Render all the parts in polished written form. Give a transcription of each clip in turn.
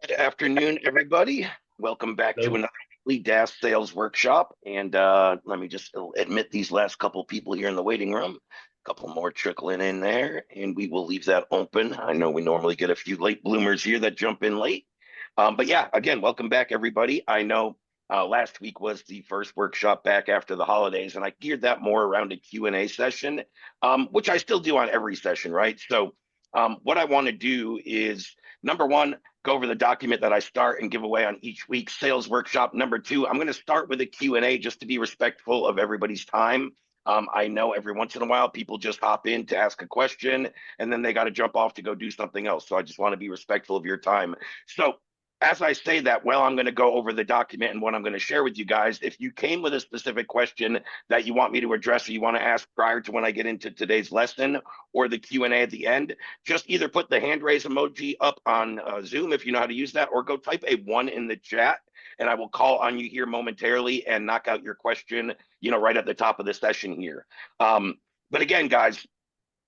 Good afternoon, everybody. Welcome back to Hello. another weekly DaaS sales workshop. And let me just admit these last couple people here in the waiting room. A couple more trickling in there, and we will leave that open. I know we normally get a few late bloomers here that jump in late. But yeah, again, welcome back, everybody. I know last week was the first workshop back after the holidays, and I geared that more around a Q&A session, which I still do on every session, right? So what I want to do is, number one, go over the document that I start and give away on each week's sales workshop. Number two, I'm going to start with a Q&A just to be respectful of everybody's time. I know every once in a while people just hop in to ask a question and then they got to jump off to go do something else. So I just want to be respectful of your time. So as I say that, well, I'm going to go over the document and what I'm going to share with you guys. If you came with a specific question that you want me to address or you want to ask prior to when I get into today's lesson or the Q&A at the end, just either put the hand raise emoji up on Zoom if you know how to use that, or go type a 1 in the chat, and I will call on you here momentarily and knock out your question, right at the top of the session here. But again, guys,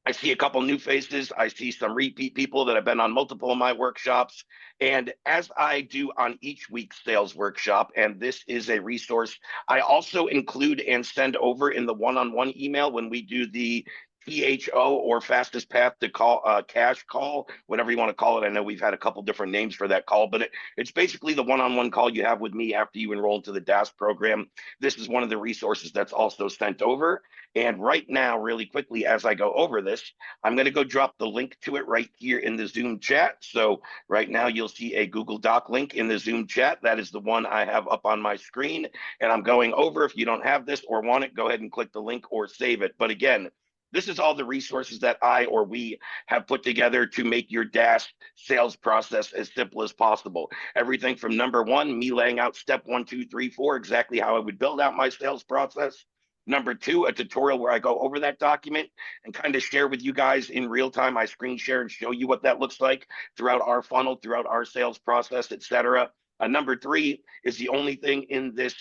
I see a couple new faces. I see some repeat people that have been on multiple of my workshops. And as I do on each week's sales workshop, and this is a resource I also include and send over in the one-on-one email when we do the PHO or fastest path to call cash call, whatever you want to call it. I know we've had a couple different names for that call, but it's basically the one-on-one call you have with me after you enroll into the DaaS program. This is one of the resources that's also sent over. And right now, really quickly, as I go over this, I'm going to go drop the link to it right here in the Zoom chat. So right now, you'll see a Google Doc link in the Zoom chat. That is the one I have up on my screen. And I'm going over. If you don't have this or want it, go ahead and click the link or save it. But again, this is all the resources that I or we have put together to make your DaaS sales process as simple as possible. Everything from number one, me laying out step 1, 2, 3, 4, exactly how I would build out my sales process. Number two, a tutorial where I go over that document and kind of share with you guys in real time. I screen share and show you what that looks like throughout our funnel, throughout our sales process, etc. Number three is the only thing in this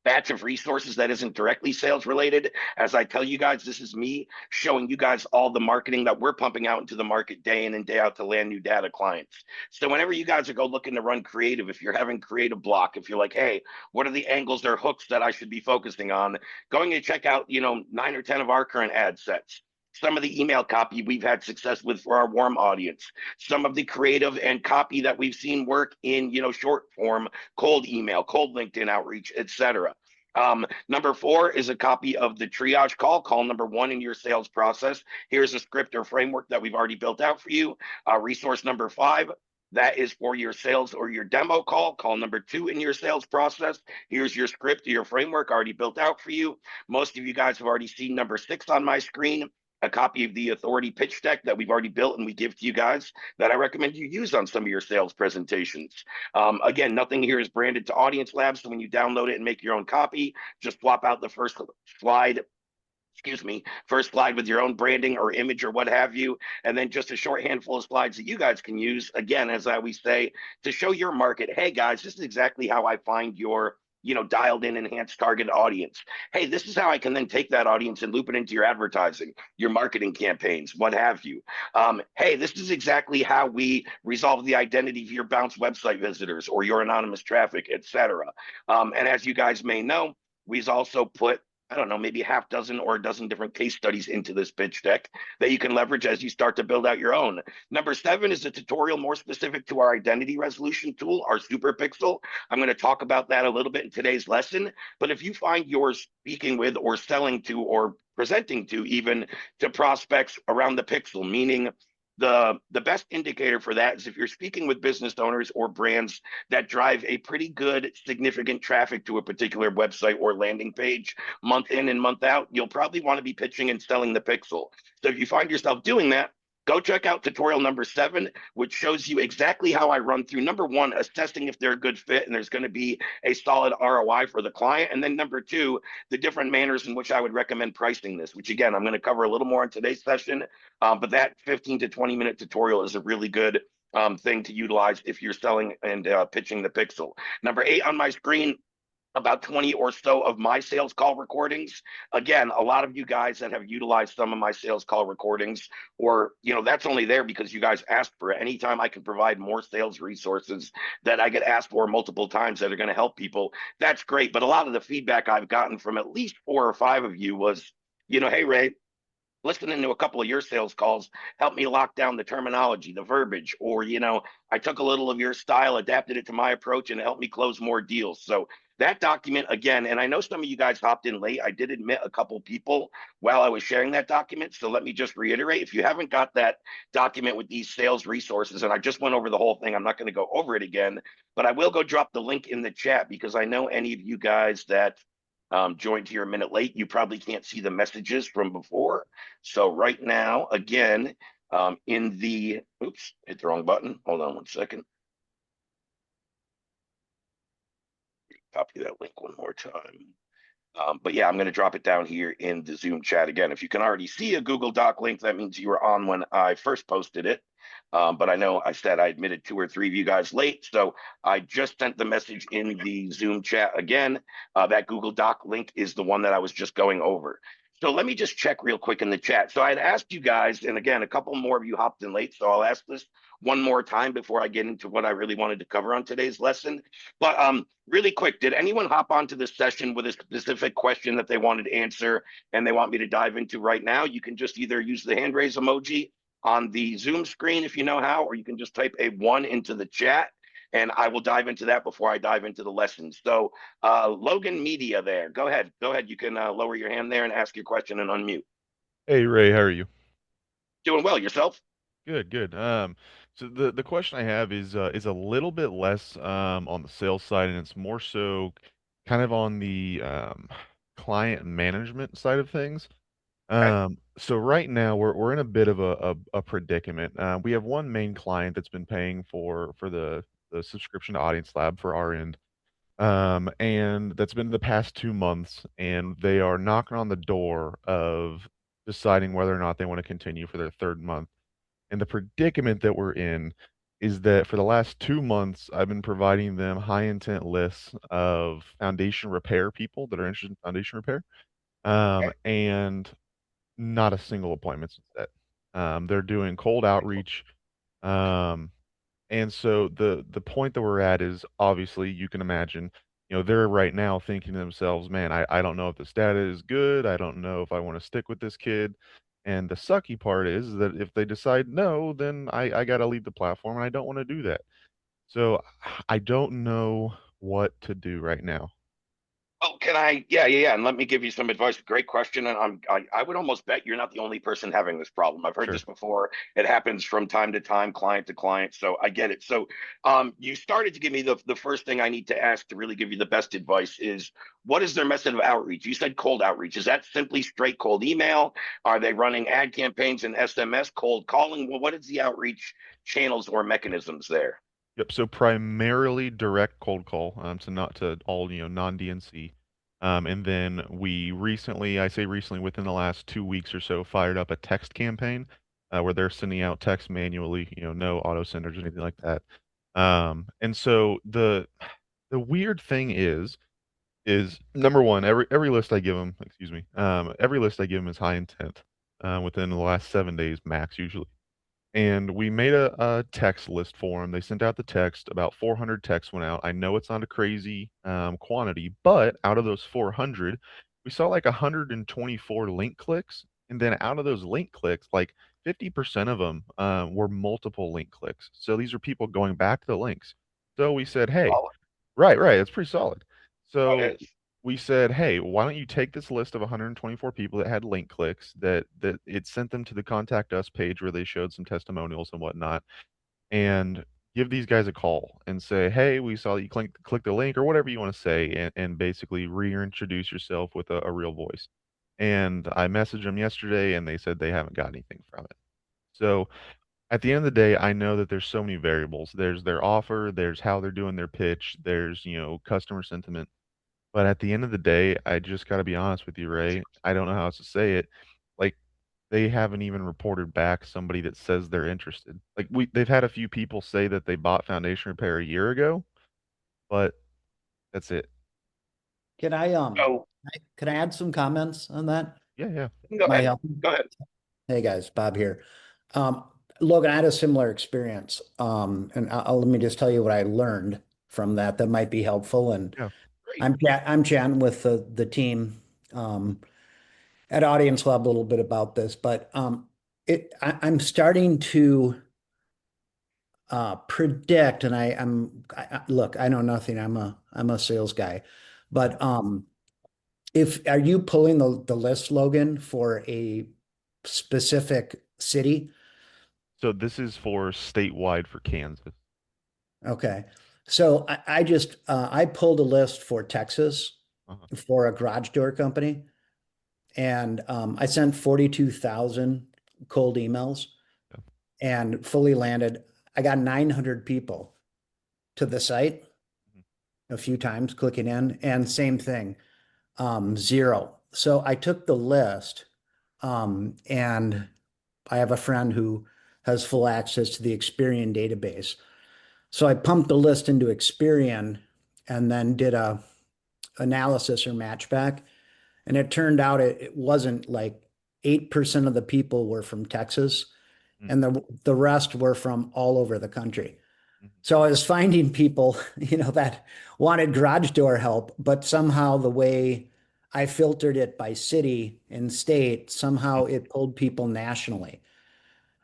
batch of resources that isn't directly sales related. As I tell you guys, this is me showing you guys all the marketing that we're pumping out into the market day in and day out to land new data clients. So whenever you guys are go looking to run creative, if you're having creative block, if you're like, hey, what are the angles or hooks that I should be focusing on, going to check out, 9 or 10 of our current ad sets. Some of the email copy we've had success with for our warm audience, some of the creative and copy that we've seen work in, short form, cold email, cold LinkedIn outreach, etc. Number four is a copy of the triage call number one in your sales process. Here's a script or framework that we've already built out for you. Resource number five, that is for your sales or your demo call number two in your sales process. Here's your script or your framework already built out for you. Most of you guys have already seen number six on my screen, a copy of the authority pitch deck that we've already built and we give to you guys that I recommend you use on some of your sales presentations. Again, nothing here is branded to AudienceLab, so when you download it and make your own copy, just swap out the first slide with your own branding or image or what have you, and then just a short handful of slides that you guys can use, again, as I always say, to show your market, hey guys, this is exactly how I find your dialed in enhanced target audience. Hey, this is how I can then take that audience and loop it into your advertising, your marketing campaigns, what have you. Hey, this is exactly how we resolve the identity of your bounce website visitors or your anonymous traffic, etc. And as you guys may know, we've also put, I don't know, maybe a half dozen or a dozen different case studies into this pitch deck that you can leverage as you start to build out your own. Number seven is a tutorial more specific to our identity resolution tool, our Super Pixel. I'm going to talk about that a little bit in today's lesson. But if you find you're speaking with or selling to or presenting to even to prospects around the pixel, meaning the best indicator for that is if you're speaking with business owners or brands that drive a pretty good significant traffic to a particular website or landing page month in and month out, you'll probably want to be pitching and selling the pixel. So if you find yourself doing that, go check out tutorial number 7, which shows you exactly how I run through, number one, assessing if they're a good fit and there's going to be a solid ROI for the client. And then number two, the different manners in which I would recommend pricing this, which again, I'm going to cover a little more in today's session. But that 15 to 20-minute tutorial is a really good thing to utilize if you're selling and pitching the pixel. Number 8 on my screen, about 20 or so of my sales call recordings. Again, a lot of you guys that have utilized some of my sales call recordings, or, that's only there because you guys asked for it. Anytime I can provide more sales resources that I get asked for multiple times that are going to help people, that's great. But a lot of the feedback I've gotten from at least 4 or 5 of you was, hey, Ray, listening to a couple of your sales calls helped me lock down the terminology, the verbiage, or, I took a little of your style, adapted it to my approach, and it helped me close more deals. So that document again, and I know some of you guys hopped in late. I did admit a couple people while I was sharing that document. So let me just reiterate, if you haven't got that document with these sales resources, and I just went over the whole thing, I'm not going to go over it again, but I will go drop the link in the chat because I know any of you guys that joined here a minute late, you probably can't see the messages from before. So right now, again, in the, oops, hit the wrong button. Hold on one second. Copy that link one more time. But yeah, I'm going to drop it down here in the Zoom chat again. If you can already see a Google Doc link, that means you were on when I first posted it. But I know I said I admitted 2 or 3 of you guys late, so I just sent the message in the Zoom chat again. That Google Doc link is the one that I was just going over. So let me just check real quick in the chat. So I had asked you guys, and again, a couple more of you hopped in late, so I'll ask this one more time before I get into what I really wanted to cover on today's lesson. But really quick, did anyone hop onto this session with a specific question that they wanted to answer and they want me to dive into right now? You can just either use the hand raise emoji on the Zoom screen if you know how, or you can just type a 1 into the chat and I will dive into that before I dive into the lesson. So Logan Media there, go ahead. You can lower your hand there and ask your question and unmute. Hey Ray, how are you? Doing well, yourself? Good, good. So the question I have is a little bit less on the sales side, and it's more so kind of on the client management side of things. Okay. So right now we're in a bit of a predicament. We have one main client that's been paying for the subscription to AudienceLab for our end. And that's been the past 2 months, and they are knocking on the door of deciding whether or not they want to continue for their third month. And the predicament that we're in is that for the last 2 months, I've been providing them high intent lists of foundation repair people that are interested in foundation repair, Okay. and not a single appointment's set. They're doing cold outreach. Um, and so the point that we're at is obviously you can imagine, they're right now thinking to themselves, man, I don't know if this data is good. I don't know if I want to stick with this kid. And the sucky part is that if they decide no, then I got to leave the platform and I don't want to do that. So I don't know what to do right now. Oh, can I? Yeah, yeah, yeah. And let me give you some advice. Great question. And I would almost bet you're not the only person having this problem. I've heard this Sure. before. It happens from time to time, client to client. So I get it. So you started to give me the first thing I need to ask to really give you the best advice is what is their method of outreach? You said cold outreach. Is that simply straight cold email? Are they running ad campaigns and SMS, cold calling? Well, what is the outreach channels or mechanisms there? Yep. So primarily direct cold call, so not to all, non-DNC. And then we recently, I say recently, within the last 2 weeks or so, fired up a text campaign where they're sending out text manually, no auto senders or anything like that. And so the weird thing is number one, every list I give them, excuse me, every list I give them is high intent within the last 7 days max usually. And we made a text list for them. They sent out the text. About 400 texts went out. I know it's not a crazy quantity, but out of those 400, we saw like 124 link clicks. And then out of those link clicks, like 50% of them were multiple link clicks. So these are people going back to the links. So we said, hey, Oh, right, right. It's pretty solid. it So is. we said, "Hey, why don't you take this list of 124 people that had link clicks that it sent them to the contact us page where they showed some testimonials and whatnot, and give these guys a call and say, "Hey, we saw that you click the link," or whatever you want to say, and basically reintroduce yourself with a real voice." And I messaged them yesterday, and they said they haven't got anything from it. So at the end of the day, I know that there's so many variables. There's their offer, there's how they're doing their pitch, there's, customer sentiment. But at the end of the day, I just gotta be honest with you, Ray. I don't know how else to say it. Like, they haven't even reported back somebody that says they're interested. Like, they've had a few people say that they bought foundation repair a year ago, but that's it. Can I So can I add some comments on that? Yeah, yeah. go My ahead. Go ahead. Hey guys, Bob here. Um, Logan, I had a similar experience. And let me just tell you what I learned from that that might be helpful. And Yeah. Great. I'm chatting with the team um at AudienceLab a little bit about this, but I'm starting to predict, and look, I know nothing. I'm a sales guy, but if are you pulling the list, Logan, for a specific city? So this is for statewide for Kansas. Okay. So I pulled a list for Texas Uh-huh. for a garage door company, and I sent 42,000 cold emails Yeah. and fully landed. I got 900 people to the site Mhm. a few times clicking in, and same thing, zero. So I took the list, and I have a friend who has full access to the Experian database. So I pumped the list into Experian and then did a analysis or matchback. And it turned out it wasn't like 8% of the people were from Texas Mhm. and the rest were from all over the country. Mhm. So I was finding people, that wanted garage door help, but somehow the way I filtered it by city and state, somehow Mhm. it pulled people nationally.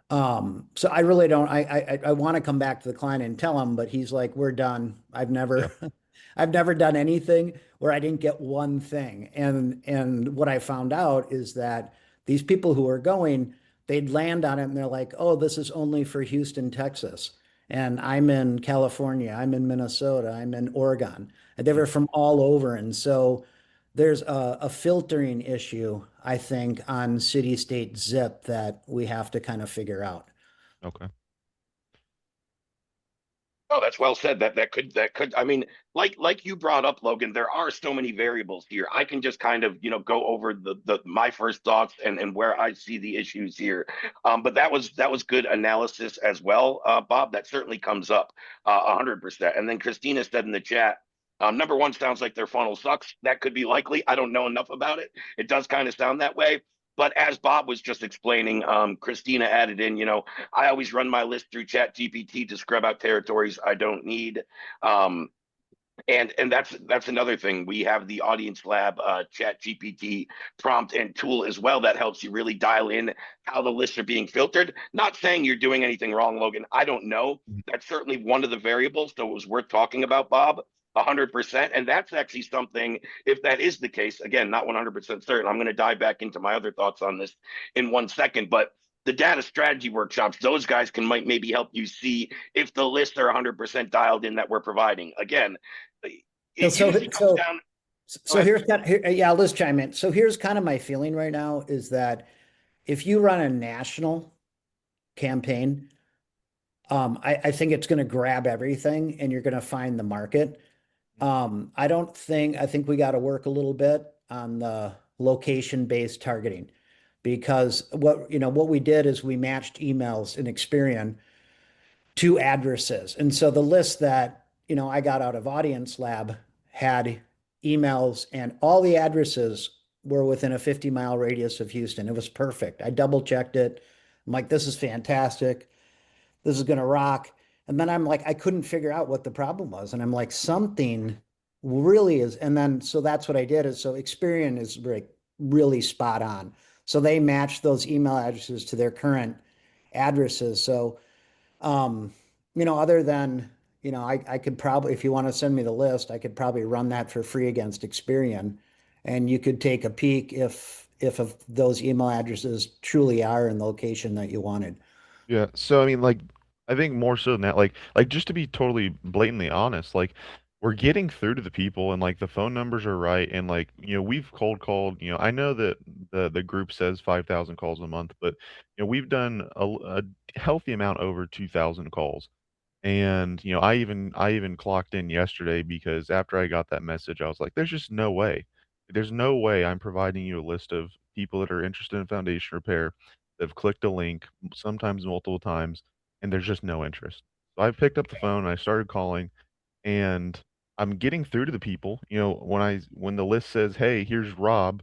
So I really don't. I want to come back to the client and tell him, but he's like, "We're done. I've Yeah. never, I've never done anything where I didn't get one thing." And what I found out is that these people who are going, they'd land on it and they're like, "Oh, this is only for Houston, Texas." And I'm in California, I'm in Minnesota, I'm in Oregon. And they Mhm. were from all over. And so there's a filtering issue, I think, on city state zip that we have to kind of figure out. Okay. Oh, that's well said. That could. I mean, like you brought up, Logan. There are so many variables here. I can just kind of go over the my first thoughts and where I see the issues here. But that was good analysis as well, Bob. That certainly comes up 100%. And then Christina said in the chat. Number one sounds like their funnel sucks. That could be likely. I don't know enough about it. It does kind of sound that way. But as Bob was just explaining, Christina added in, I always run my list through Chat GPT to scrub out territories I don't need. Um, and that's another thing. We have the Audience Lab Chat GPT prompt and tool as well that helps you really dial in how the lists are being filtered. Not saying you're doing anything wrong, Logan. I don't know. Mhm. That's certainly one of the variables, so it was worth talking about, Bob. 100%. And that's actually something, if that is the case, again, not 100% certain. I'm going to dive back into my other thoughts on this in 1 second. But the data strategy workshops, those guys can might maybe help you see if the lists are 100% dialed in that we're providing. Again, it So, so, usually comes so, down. Go so ahead. yeah, let's chime in. So here's kind of my feeling right now is that if you run a national campaign, I think it's going to grab everything and you're going to find the market. I think we got to work a little bit on the location-based targeting because what we did is we matched emails in Experian to addresses. And so the list that, I got out of Audience Lab had emails and all the addresses were within a 50-mile radius of Houston. It was perfect. I double checked it. I'm like, this is fantastic. This is going to rock. And then I'm like, I couldn't figure out what the problem was. And I'm like, something really is. And then, so that's what I did is so Experian is like really spot on. So they matched those email addresses to their current addresses. So, um, other than, I could probably, if you want to send me the list, I could probably run that for free against Experian. And you could take a peek if those email addresses truly are in the location that you wanted. Yeah. So I mean, like, I think more so than that, like just to be totally blatantly honest, like we're getting through to the people, and like the phone numbers are right, and like we've cold called. I know that the group says 5,000 calls a month, but we've done a healthy amount over 2,000 calls. And, I even clocked in yesterday because after I got that message, I was like, there's just no way. There's no way I'm providing you a list of people that are interested in foundation repair that have clicked a link, sometimes multiple times, and there's just no interest. So I picked up the phone and I started calling, and I'm getting through to the people. When the list says, "Hey, here's Rob,"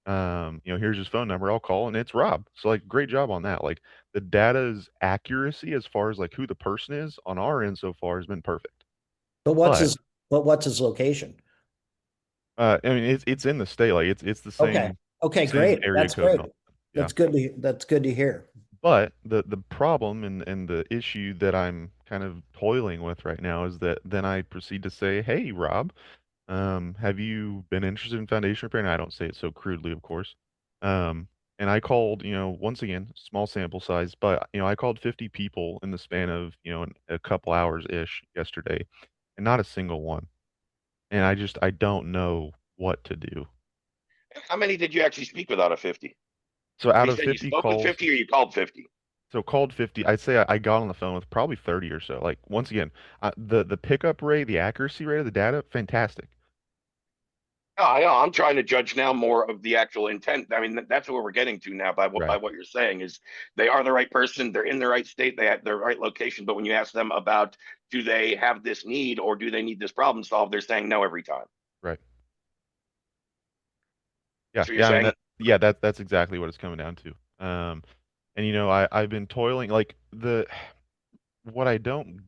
here's his phone number, I'll call and it's Rob. So like great job on that. Like the data's accuracy as far as like who the person is on our end so far has been perfect. But But what's his location? I mean it's in the state, like it's the Okay. same Okay, same great. area That's code great. and all. Yeah. That's good to hear. But the problem and the issue that I'm kind of toiling with right now is that then I proceed to say, "Hey, Rob, have you been interested in foundation repair?" And I don't say it so crudely, of course. And I called, once again, small sample size, but I called 50 people in the span of, a couple hours ish yesterday, and not a single one. And I don't know what to do. How many did you actually speak with out of 50? So out You of said you 50 spoke with calls, 50 or you called 50? so called 50, I'd say I got on the phone with probably 30 or so. Like once again, the pickup rate, the accuracy rate of the data, fantastic. No, I know. I'm trying to judge now more of the actual intent. I mean, that's where we're getting to now by Right. what you're saying is they are the right person, they're in the right state, they have the right location. But when you ask them about do they have this need or do they need this problem solved, they're saying no every time. Right. Yeah, That's what you're yeah, I mean saying. that's exactly what it's coming down to. And I've been toiling like the what I don't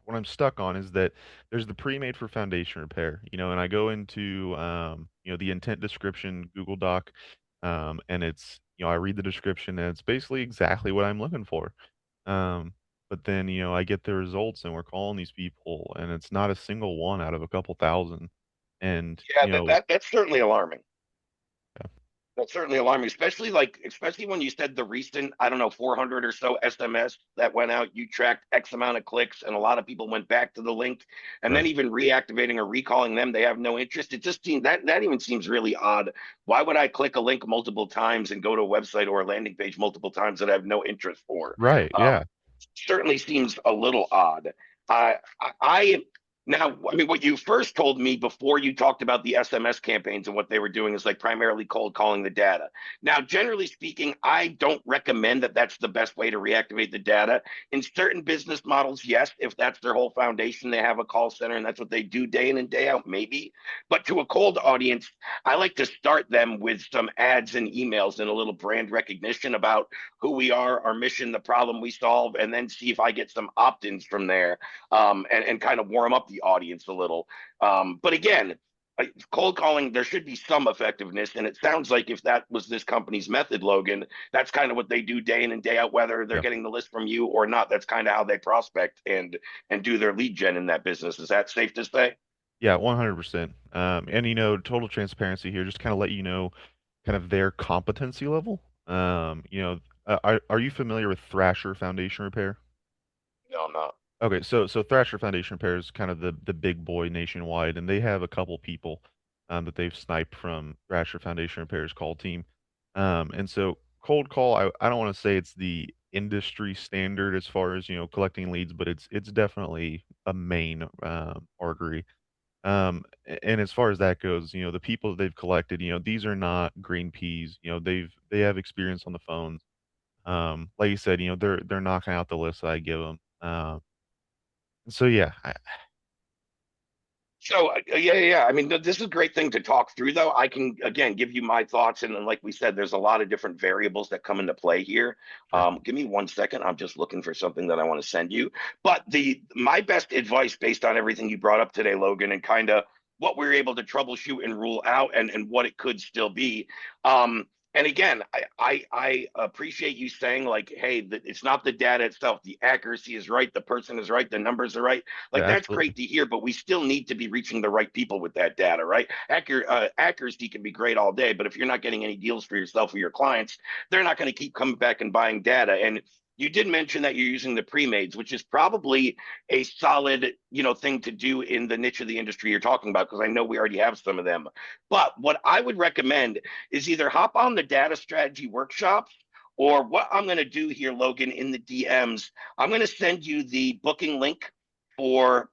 what I'm stuck on is that there's the pre-made for foundation repair, and I go into the intent description Google Doc, and it's I read the description and it's basically exactly what I'm looking for. Um, but then I get the results and we're calling these people and it's not a single one out of a couple thousand, and Yeah, that's certainly alarming. That's certainly alarming, especially when you said the recent, I don't know, 400 or so SMS that went out. You tracked X amount of clicks, and a lot of people went back to the link, and then right, even reactivating or recalling them, they have no interest. It just seems that even seems really odd. Why would I click a link multiple times and go to a website or a landing page multiple times that I have no interest for? right, Um, yeah, Certainly seems a little odd. I now, I mean, what you first told me before you talked about the SMS campaigns and what they were doing is like primarily cold calling the data. Now, generally speaking, I don't recommend that that's the best way to reactivate the data. In certain business models, yes, if that's their whole foundation, they have a call center and that's what they do day in and day out, maybe. But to a cold audience, I like to start them with some ads and emails and a little brand recognition about who we are, our mission, the problem we solve, and then see if I get some opt-ins from there, and kind of warm up the audience a little. But again, cold calling, there should be some effectiveness. And it sounds like if that was this company's method, Logan, that's kind of what they do day in and day out, whether they're yeah. getting the list from you or not. That's kind of how they prospect and do their lead gen in that business. Is that safe to say? Yeah, 100%. And total transparency here, just kind of let you know kind of their competency level. Are you familiar with Thrasher Foundation Repair? No, I'm not. Okay, so Thrasher Foundation Repair is kind of the big boy nationwide, and they have a couple people that they've sniped from Thrasher Foundation Repair's call team. And so cold call, I don't want to say it's the industry standard as far as collecting leads, but it's definitely a main artery. And as far as that goes, the people that they've collected, these are not green peas. They have experience on the phones. Like you said, they're knocking out the list that I give them. So yeah, So yeah. I mean, this is a great thing to talk through, though. I can again give you my thoughts, and then, like we said, there's a lot of different variables that come into play here. sure, Give me 1 second. I'm just looking for something that I want to send you. But the my best advice, based on everything you brought up today, Logan, and kind of what we are able to troubleshoot and rule out, and what it could still be. And again, I appreciate you saying like, hey, it's not the data itself. The accuracy is right. The person is right. The numbers are right, yeah, like that's absolutely, great to hear, but we still need to be reaching the right people with that data, right? Accuracy can be great all day, but if you're not getting any deals for yourself or your clients, they're not going to keep coming back and buying data. And you did mention that you're using the pre-mades, which is probably a solid, thing to do in the niche of the industry you're talking about, because I know we already have some of them. But what I would recommend is either hop on the data strategy workshops, or what I'm going to do here, Logan, in the DMs, I'm going to send you the booking link for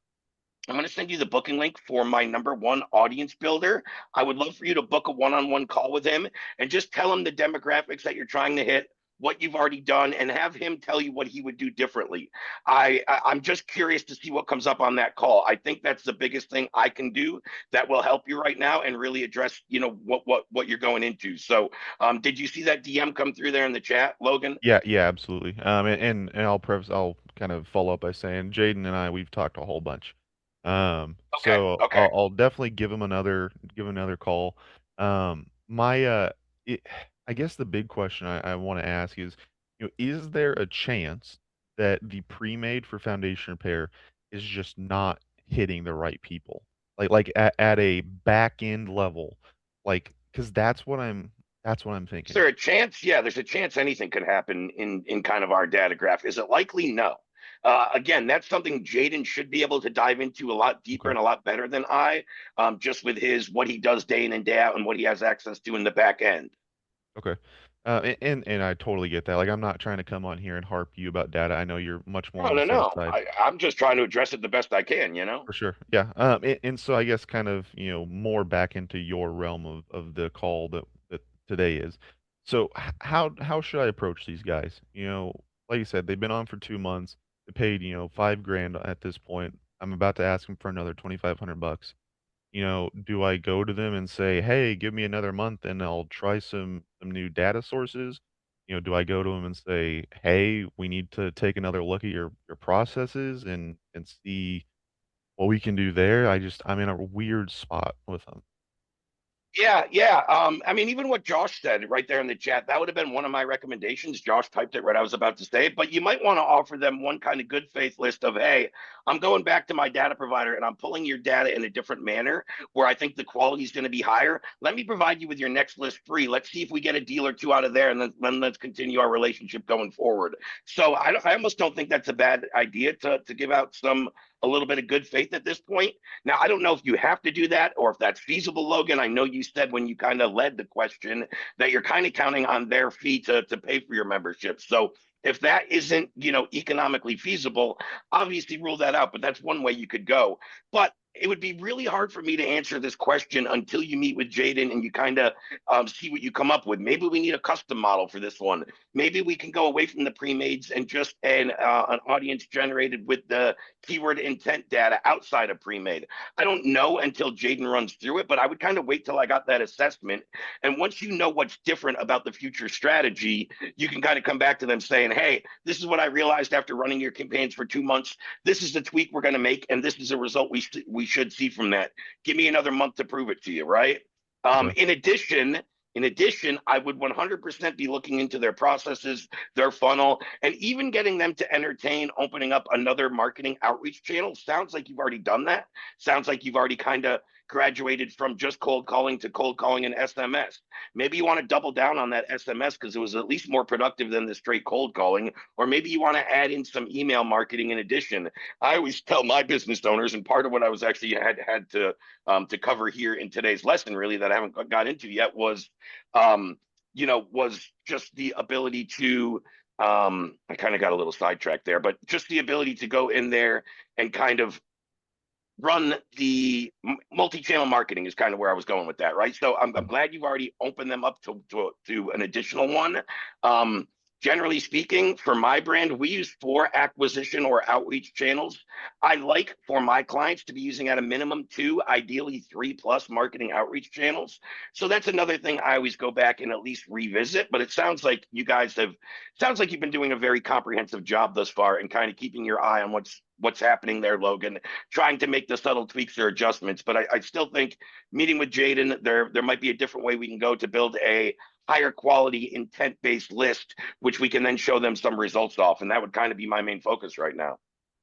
I'm going to send you the booking link for my #1 audience builder. I would love for you to book a one-on-one call with him and just tell him the demographics that you're trying to hit, what you've already done, and have him tell you what he would do differently. I'm just curious to see what comes up on that call. I think that's the biggest thing I can do that will help you right now and really address, what you're going into. So, did you see that DM come through there in the chat, Logan? Yeah, yeah, absolutely. And I'll kind of follow up by saying Jaden and we've talked a whole bunch. Okay, So okay. I'll definitely give him another call. My it, I guess the big question I want to ask is, is there a chance that the pre-made for foundation repair is just not hitting the right people? Like at a back end level, like because that's what I'm Is thinking. there a chance? Yeah, there's a chance anything could happen in kind of our data graph. Is it likely? No. Again, that's something Jaden should be able to dive into a lot deeper Okay. and a lot better than I, just with his what he does day in and day out and what he has access to in the back end. Okay. And I totally get that. Like, I'm not trying to come on here and harp you about data. I know you're much more No, on the no, sales no. side. I'm just trying to address it the best I can. For sure. Yeah. And so I guess kind of, more back into your realm of the call that today is. So how should I approach these guys? Like you said, they've been on for 2 months. They paid, 5 grand at this point. I'm about to ask them for another 2,500 bucks. Do I go to them and say, "Hey, give me another month and I'll try some new data sources?" Do I go to them and say, "Hey, we need to take another look at your processes and see what we can do there?" I'm in a weird spot with them. Yeah, yeah. I mean, even what Josh said right there in the chat, that would have been one of my recommendations. Josh typed it right I was about to say, but you might want to offer them one kind of good faith list of, hey, I'm going back to my data provider and I'm pulling your data in a different manner where I think the quality is going to be higher. Let me provide you with your next list free. Let's see if we get a deal or two out of there, and then let's continue our relationship going forward. So I almost don't think that's a bad idea to give out a little bit of good faith at this point. Now, I don't know if you have to do that or if that's feasible, Logan. I know you said when you kind of led the question that you're kind of counting on their fee to pay for your membership. So if that isn't, economically feasible, obviously rule that out. But that's one way you could go. But it would be really hard for me to answer this question until you meet with Jaden and you kind of see what you come up with. Maybe we need a custom model for this one. Maybe we can go away from the pre-mades and just an audience generated with the keyword intent data outside of pre-made. I don't know until Jaden runs through it, but I would kind of wait till I got that assessment. And once you know what's different about the future strategy, you can kind of come back to them saying, hey, this is what I realized after running your campaigns for 2 months. This is the tweak we're going to make, and this is a result we should see from that. Give me another month to prove it to you, right? Okay. In addition, I would 100% be looking into their processes, their funnel, and even getting them to entertain opening up another marketing outreach channel. Sounds like you've already done that. Sounds like you've already kind of graduated from just cold calling to cold calling and SMS. Maybe you want to double down on that SMS because it was at least more productive than the straight cold calling. Or maybe you want to add in some email marketing in addition. I always tell my business owners, and part of what I was actually had to cover here in today's lesson, really, that I haven't got into yet, um, was just the ability to, I kind of got a little sidetracked there, but just the ability to go in there and kind of run the multi-channel marketing is kind of where I was going with that, right? So I'm glad you've already opened them up to an additional one. Generally speaking, for my brand, we use 4 acquisition or outreach channels. I like for my clients to be using at a minimum 2, ideally 3+ marketing outreach channels. So that's another thing I always go back and at least revisit. But it sounds like sounds like you've been doing a very comprehensive job thus far and kind of keeping your eye on what's happening there, Logan, trying to make the subtle tweaks or adjustments. But I still think meeting with Jaden, there might be a different way we can go to build a higher quality intent based list, which we can then show them some results off. And that would kind of be my main focus right now.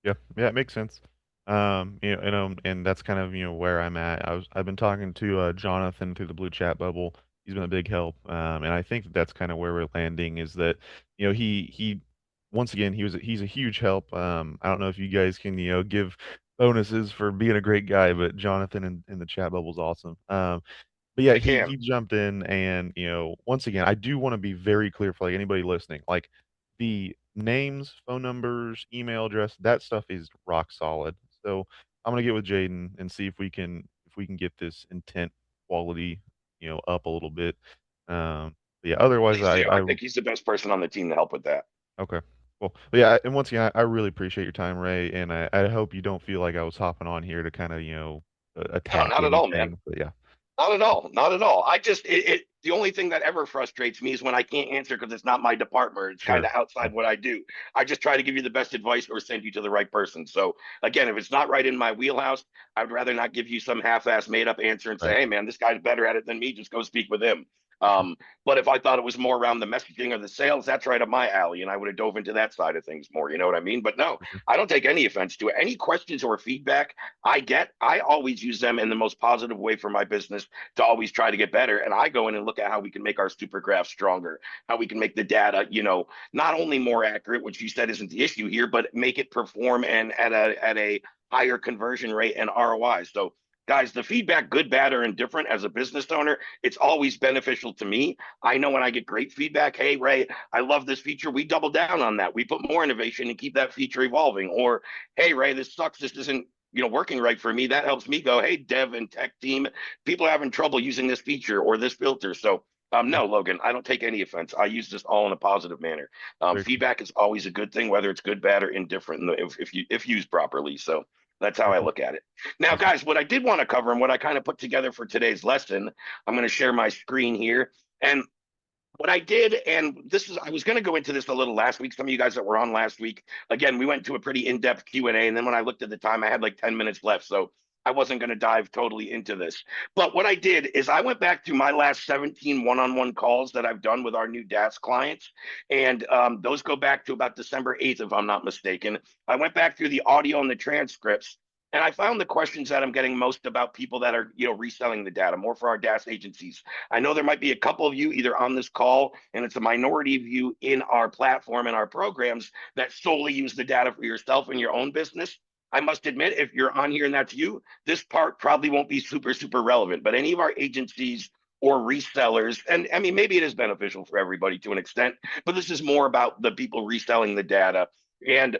Yeah, yeah, it makes sense. And that's kind of, where I'm at. I've been talking to Jonathan through the blue chat bubble. He's been a big help. And I think that's kind of where we're landing is that, he once again he's a huge help. I don't know if you guys can, give bonuses for being a great guy, but Jonathan in the chat bubble is awesome. But yeah, I he can. he jumped in and, once again, I do wanna be very clear for, like, anybody listening, like, the names, phone numbers, email address, that stuff is rock solid. So, I'm gonna get with Jaden and see if we can get this intent quality, up a little bit. Um, Yeah, otherwise Please do. I I think he's the best person on the team to help with that. okay. Well, yeah, and once again, I really appreciate your time, Ray, and I hope you don't feel like I was hopping on here to kind of, No, attack not at all, man. anything. But yeah, Not at all. Not at all. I just the only thing that ever frustrates me is when I can't answer because it's not my department. It's kind sure. of outside what I do. I just try to give you the best advice or send you to the right person. So again, if it's not right in my wheelhouse, I'd rather not give you some half-ass made-up answer and say, Right. "Hey, man, this guy's better at it than me. Just go speak with him." Sure. But if I thought it was more around the messaging or the sales, that's right up my alley, and I would have dove into that side of things more. You know what I mean? But no, For sure. I don't take any offense to it. Any questions or feedback I get, I always use them in the most positive way for my business to always try to get better. And I go in and look at how we can make our super graph stronger, how we can make the data, not only more accurate, which you said isn't the issue here, but make it perform and at a higher conversion rate and ROI. So guys, the feedback, good, bad, or indifferent, as a business owner, it's always beneficial to me. I know when I get great feedback, hey, Ray, I love this feature. We double down on that. We put more innovation and keep that feature evolving. Or, hey, Ray, this sucks. This isn't working right for me. That helps me go, hey, dev and tech team, people are having trouble using this feature or this filter. So Yeah, no, Logan, I don't take any offense. I use this all in a positive manner. very cool. Feedback is always a good thing, whether it's good, bad, or indifferent, if used properly. So that's how Very I cool. look at it. Now, Awesome. guys, what I did want to cover and what I kind of put together for today's lesson, I'm going to share my screen here. And what I did, and I was going to go into this a little last week. Some of you guys that were on last week, again, we went to a pretty in-depth Q&A, and then when I looked at the time, I had like 10 minutes left, so I wasn't going to dive totally into this. But what I did is I went back through my last 17 one-on-one calls that I've done with our new DaaS clients, and those go back to about December 8th, if I'm not mistaken. I went back through the audio and the transcripts, and I found the questions that I'm getting most about people that are, reselling the data, more for our DaaS agencies. I know there might be a couple of you either on this call, and it's a minority of you in our platform and our programs that solely use the data for yourself and your own business. I must admit, if you're on here and that's you, this part probably won't be super, super relevant. But any of our agencies or resellers, and I mean, maybe it is beneficial for everybody to an extent, but this is more about the people reselling the data. And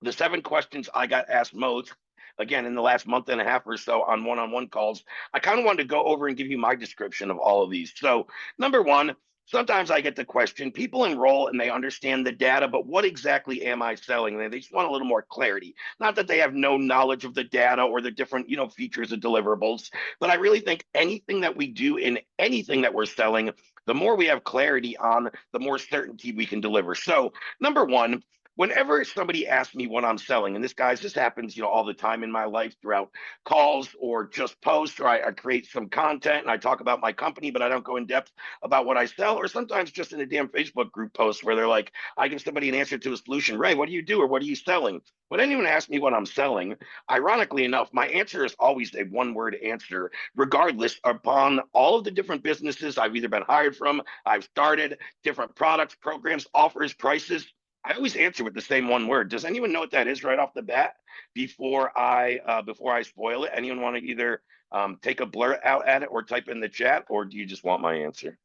the 7 questions I got asked most, again, in the last month and a half or so on one-on-one calls, I kind of wanted to go over and give you my description of all of these. So, number one, sometimes I get the question, people enroll and they understand the data, but what exactly am I selling? And they just want a little more clarity. Not that they have no knowledge of the data or the different, features and deliverables, but I really think anything that we do in anything that we're selling, the more we have clarity on, the more certainty we can deliver. So, number one, whenever somebody asks me what I'm selling, and this happens, all the time in my life throughout calls or just posts, or I create some content and I talk about my company, but I don't go in depth about what I sell, or sometimes just in a damn Facebook group post where they're like, I give somebody an answer to a solution. Ray, what do you do? Or what are you selling? When anyone asks me what I'm selling, ironically enough, my answer is always a one-word answer, regardless upon all of the different businesses I've either been hired from, I've started, different products, programs, offers, prices. I always answer with the same one word. Does anyone know what that is right off the bat before I spoil it? Anyone want to either take a blurt out at it or type in the chat, or do you just want my answer?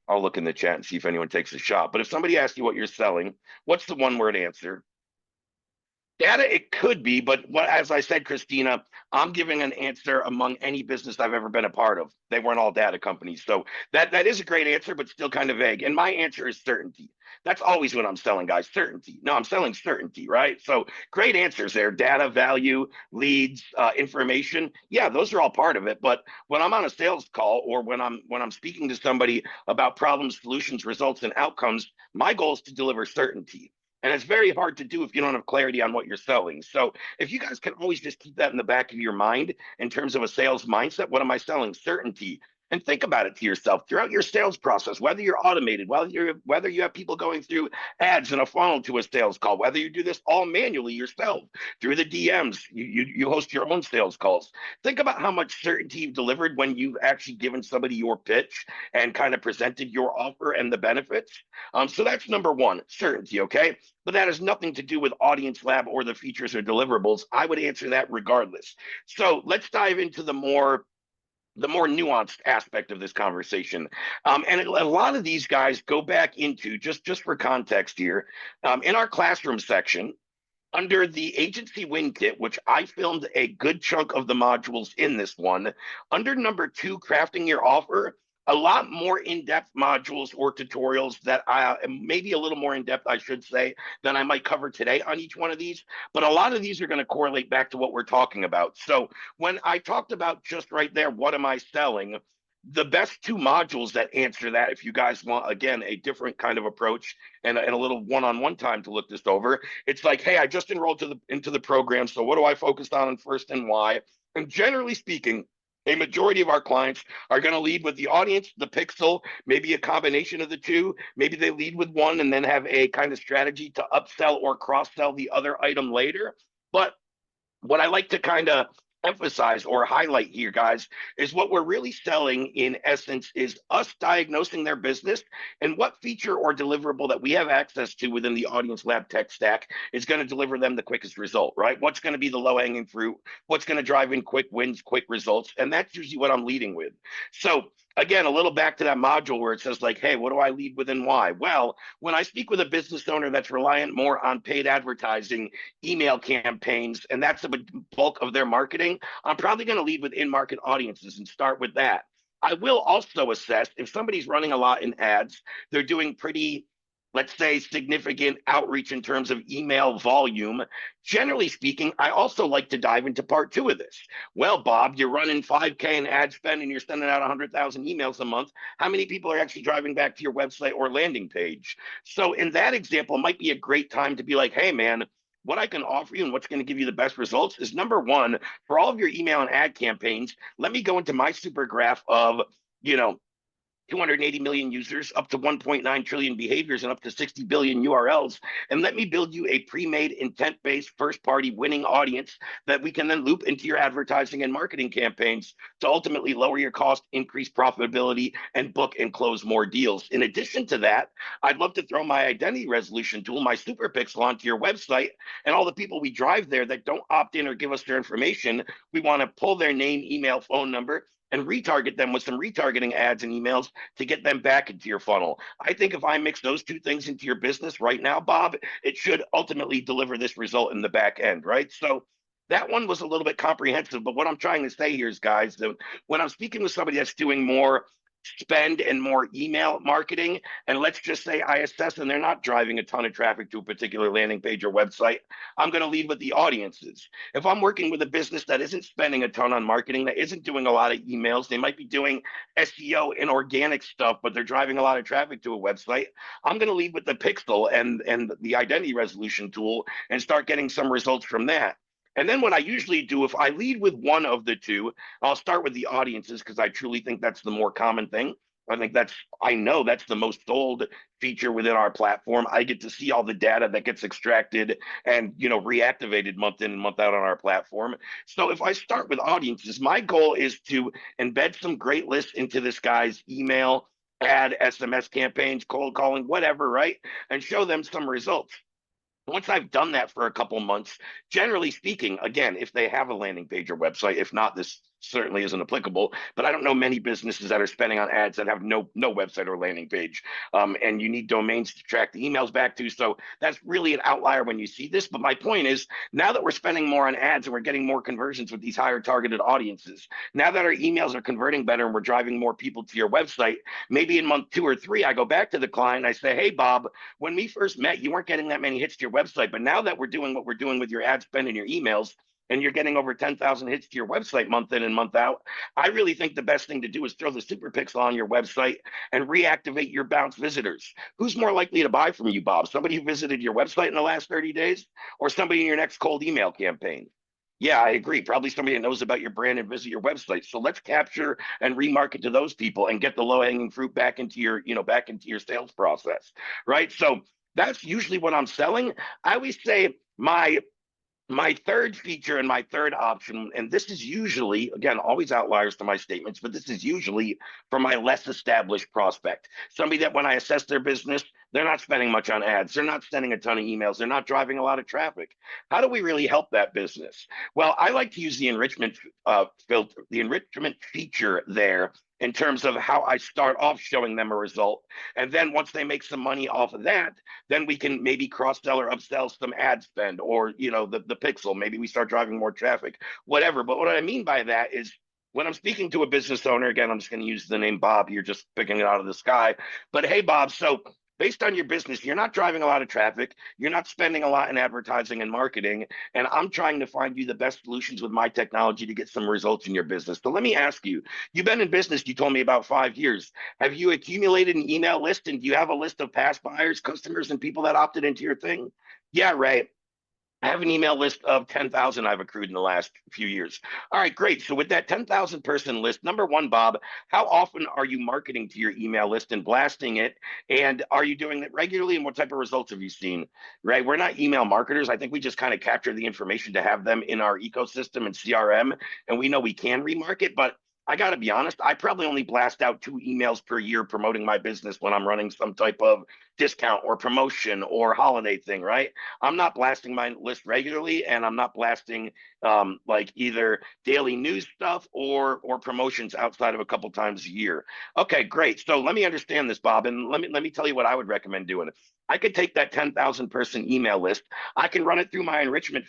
I'll look in the chat and see if anyone takes a shot. But if somebody asks you what you're selling, what's the one word answer? Data, it could be, but as I said, Christina, I'm giving an answer among any business I've ever been a part of. They weren't all data companies. So that is a great answer, but still kind of vague. And my answer is certainty. That's always what I'm selling, guys. Certainty. No, I'm selling certainty, right? So great answers there. Data, value, leads, information. Yeah, those are all part of it. But when I'm on a sales call or when I'm speaking to somebody about problems, solutions, results, and outcomes, my goal is to deliver certainty. And it's very hard to do if you don't have clarity on what you're selling. So if you guys can always just keep that in the back of your mind in terms of a sales mindset, what am I selling? Certainty. And think about it to yourself throughout your sales process, whether you're automated, whether you have people going through ads in a funnel to a sales call, whether you do this all manually yourself through the DMs, you host your own sales calls. Think about how much certainty you've delivered when you've actually given somebody your pitch and kind of presented your offer and the benefits. So that's number one, certainty, okay? But that has nothing to do with AudienceLab or the features or deliverables. I would answer that regardless. So let's dive into the more nuanced aspect of this conversation. And a lot of these guys go back into, just for context here, in our classroom section, under the agency win kit, which I filmed a good chunk of the modules in this one, under number 2, crafting your offer, a lot more in-depth modules or tutorials that maybe a little more in-depth, I should say, than I might cover today on each one of these. But a lot of these are going to correlate back to what we're talking about. So when I talked about just right there, what am I selling? The best two modules that answer that, if you guys want, again, a different kind of approach and a little one-on-one time to look this over, it's like, hey, I just enrolled into the program. So what do I focus on first and why? And generally speaking, a majority of our clients are going to lead with the audience, the pixel, maybe a combination of the two. Maybe they lead with one and then have a kind of strategy to upsell or cross-sell the other item later. But what I like to kind of emphasize or highlight here, guys, is what we're really selling in essence is us diagnosing their business, and what feature or deliverable that we have access to within the AudienceLab tech stack is going to deliver them the quickest result, right? What's going to be the low hanging fruit? What's going to drive in quick wins, quick results? And that's usually what I'm leading with. So again, a little back to that module where it says like, hey, what do I lead with and why? Well, when I speak with a business owner that's reliant more on paid advertising, email campaigns, and that's the bulk of their marketing, I'm probably going to lead with in-market audiences and start with that. I will also assess if somebody's running a lot in ads, they're doing pretty, let's say, significant outreach in terms of email volume. Generally speaking, I also like to dive into part two of this. Well, Bob, you're running 5K in ad spend and you're sending out 100,000 emails a month. How many people are actually driving back to your website or landing page? So in that example, it might be a great time to be like, hey, man, what I can offer you and what's going to give you the best results is number one, for all of your email and ad campaigns, let me go into my super graph of, 280 million users, up to 1.9 trillion behaviors, and up to 60 billion URLs. And let me build you a pre-made intent-based first-party winning audience that we can then loop into your advertising and marketing campaigns to ultimately lower your cost, increase profitability, and book and close more deals. In addition to that, I'd love to throw my identity resolution tool, my super pixel, onto your website, and all the people we drive there that don't opt in or give us their information, we want to pull their name, email, phone number, and retarget them with some retargeting ads and emails to get them back into your funnel. I think if I mix those two things into your business right now, Bob, it should ultimately deliver this result in the back end, right? So that one was a little bit comprehensive, but what I'm trying to say here is, guys, that when I'm speaking with somebody that's doing more spend and more email marketing, and let's just say I assess and they're not driving a ton of traffic to a particular landing page or website, I'm going to lead with the audiences. If I'm working with a business that isn't spending a ton on marketing, that isn't doing a lot of emails, they might be doing SEO and organic stuff, but they're driving a lot of traffic to a website, I'm going to lead with the pixel and the identity resolution tool and start getting some results from that. And then what I usually do, if I lead with one of the two, I'll start with the audiences because I truly think that's the more common thing. I know that's the most sold feature within our platform. I get to see all the data that gets extracted and, reactivated month in and month out on our platform. So if I start with audiences, my goal is to embed some great lists into this guy's email, ad, SMS campaigns, cold calling, whatever, right? And show them some results. Once I've done that for a couple months, generally speaking, again, if they have a landing page or website, if not, this certainly isn't applicable, but I don't know many businesses that are spending on ads that have no website or landing page. And you need domains to track the emails back to. So that's really an outlier when you see this. But my point is, now that we're spending more on ads and we're getting more conversions with these higher targeted audiences, now that our emails are converting better and we're driving more people to your website, maybe in month 2 or 3, I go back to the client and I say, hey, Bob, when we first met, you weren't getting that many hits to your website. But now that we're doing what we're doing with your ad spend and your emails, and you're getting over 10,000 hits to your website month in and month out, I really think the best thing to do is throw the super pixel on your website and reactivate your bounce visitors. Who's more likely to buy from you, Bob? Somebody who visited your website in the last 30 days or somebody in your next cold email campaign? Yeah, I agree. Probably somebody that knows about your brand and visit your website. So let's capture and remarket to those people and get the low-hanging fruit back into your, back into your sales process, right? So that's usually what I'm selling. I always say my third feature and my third option, and this is usually, again, always outliers to my statements, but this is usually for my less established prospect. Somebody that when I assess their business, they're not spending much on ads. They're not sending a ton of emails. They're not driving a lot of traffic. How do we really help that business? Well, I like to use the enrichment filter, the enrichment feature there in terms of how I start off showing them a result. And then once they make some money off of that, then we can maybe cross-sell or upsell some ad spend or, the pixel. Maybe we start driving more traffic, whatever. But what I mean by that is when I'm speaking to a business owner, again, I'm just going to use the name Bob. You're just picking it out of the sky. But hey, Bob, so based on your business, you're not driving a lot of traffic. You're not spending a lot in advertising and marketing. And I'm trying to find you the best solutions with my technology to get some results in your business. So let me ask you, you've been in business, you told me about 5 years. Have you accumulated an email list? And do you have a list of past buyers, customers, and people that opted into your thing? Yeah, right. I have an email list of 10,000 I've accrued in the last few years. All right, great. So with that 10,000 person list, number one, Bob, how often are you marketing to your email list and blasting it? And are you doing it regularly? And what type of results have you seen? Right? We're not email marketers. I think we just kind of capture the information to have them in our ecosystem and CRM. And we know we can remarket, but I got to be honest, I probably only blast out 2 emails per year promoting my business when I'm running some type of discount or promotion or holiday thing, right? I'm not blasting my list regularly, and I'm not blasting like either daily news stuff or promotions outside of a couple times a year. Okay, great. So let me understand this, Bob, and let me tell you what I would recommend doing. I could take that 10,000 person email list. I can run it through my enrichment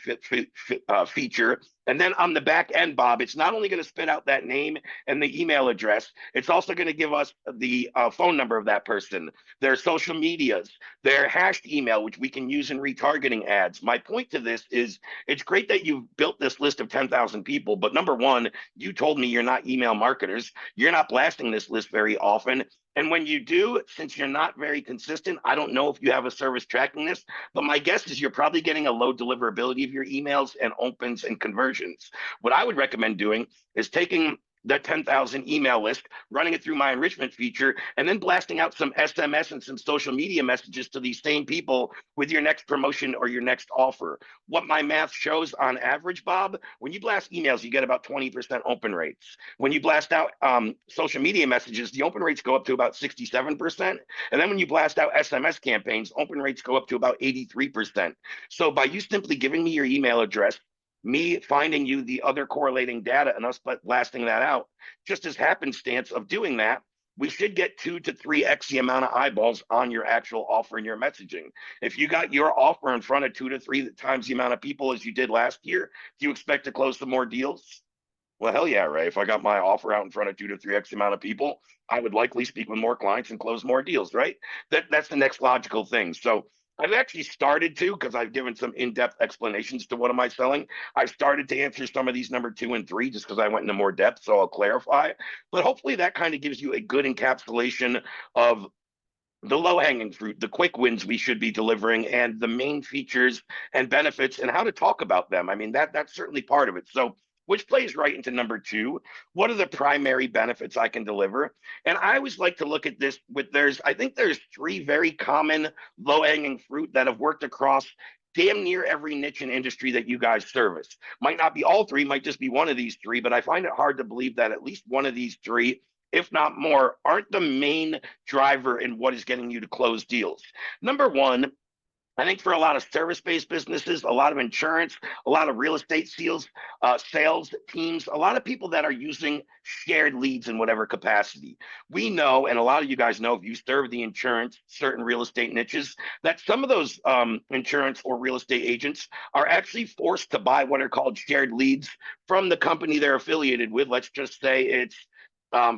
feature. And then on the back end, Bob, it's not only going to spit out that name and the email address, it's also going to give us the phone number of that person, their social medias, their hashed email, which we can use in retargeting ads. My point to this is it's great that you've built this list of 10,000 people, but number one, you told me you're not email marketers. You're not blasting this list very often. And when you do, since you're not very consistent, I don't know if you have a service tracking this, but my guess is you're probably getting a low deliverability of your emails and opens and conversions. What I would recommend doing is taking that 10,000 email list, running it through my enrichment feature, and then blasting out some SMS and some social media messages to these same people with your next promotion or your next offer. What my math shows on average, Bob, when you blast emails, you get about 20% open rates. When you blast out social media messages, the open rates go up to about 67%. And then when you blast out SMS campaigns, open rates go up to about 83%. So by you simply giving me your email address, me finding you the other correlating data and us blasting that out, just as happenstance of doing that, we should get 2 to 3x the amount of eyeballs on your actual offer and your messaging. If you got your offer in front of 2 to 3 times the amount of people as you did last year, do you expect to close some more deals? Well, hell yeah, Ray. If I got my offer out in front of 2 to 3x the amount of people, I would likely speak with more clients and close more deals, right? That's the next logical thing. So I've actually started to, because I've given some in-depth explanations to what am I selling. I've started to answer some of these number 2 and 3 just because I went into more depth, so I'll clarify. But hopefully that kind of gives you a good encapsulation of the low-hanging fruit, the quick wins we should be delivering, and the main features and benefits and how to talk about them. I mean, that's certainly part of it. So which plays right into number 2. What are the primary benefits I can deliver? And I always like to look at this with I think there's 3 very common low-hanging fruit that have worked across damn near every niche and industry that you guys service. Might not be all 3, might just be one of these 3, but I find it hard to believe that at least one of these 3, if not more, aren't the main driver in what is getting you to close deals. Number 1, I think for a lot of service-based businesses, a lot of insurance, a lot of real estate sales teams, a lot of people that are using shared leads in whatever capacity. We know, and a lot of you guys know, if you serve the insurance, certain real estate niches, that some of those insurance or real estate agents are actually forced to buy what are called shared leads from the company they're affiliated with. Let's just say it's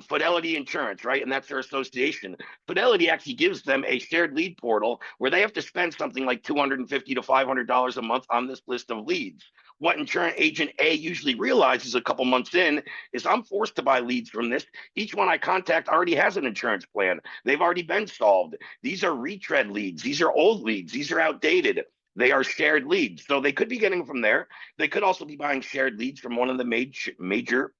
Fidelity Insurance, right? And that's their association. Fidelity actually gives them a shared lead portal where they have to spend something like $250 to $500 a month on this list of leads. What insurance agent A usually realizes a couple months in is I'm forced to buy leads from this. Each one I contact already has an insurance plan. They've already been solved. These are retread leads. These are old leads. These are outdated. They are shared leads. So they could be getting from there. They could also be buying shared leads from one of the major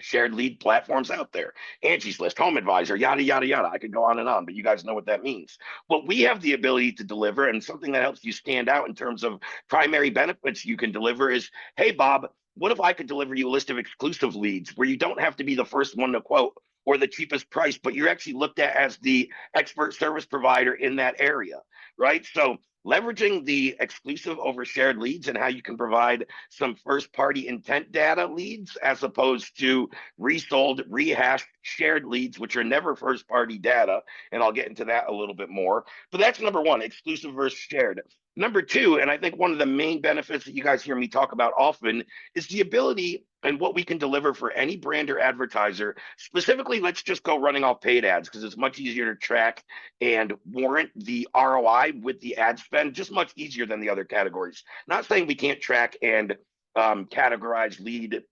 shared lead platforms out there. Angie's List, Home Advisor, yada, yada, yada. I could go on and on, but you guys know what that means. What we have the ability to deliver, and something that helps you stand out in terms of primary benefits you can deliver is, hey, Bob, what if I could deliver you a list of exclusive leads where you don't have to be the first one to quote or the cheapest price, but you're actually looked at as the expert service provider in that area, right? So leveraging the exclusive over shared leads and how you can provide some first-party intent data leads as opposed to resold, rehashed, shared leads, which are never first-party data, and I'll get into that a little bit more. But that's number 1, exclusive versus shared. Number two, and I think one of the main benefits that you guys hear me talk about often is the ability and what we can deliver for any brand or advertiser. Specifically, let's just go running off paid ads because it's much easier to track and warrant the ROI with the ad spend, just much easier than the other categories. Not saying we can't track and categorize lead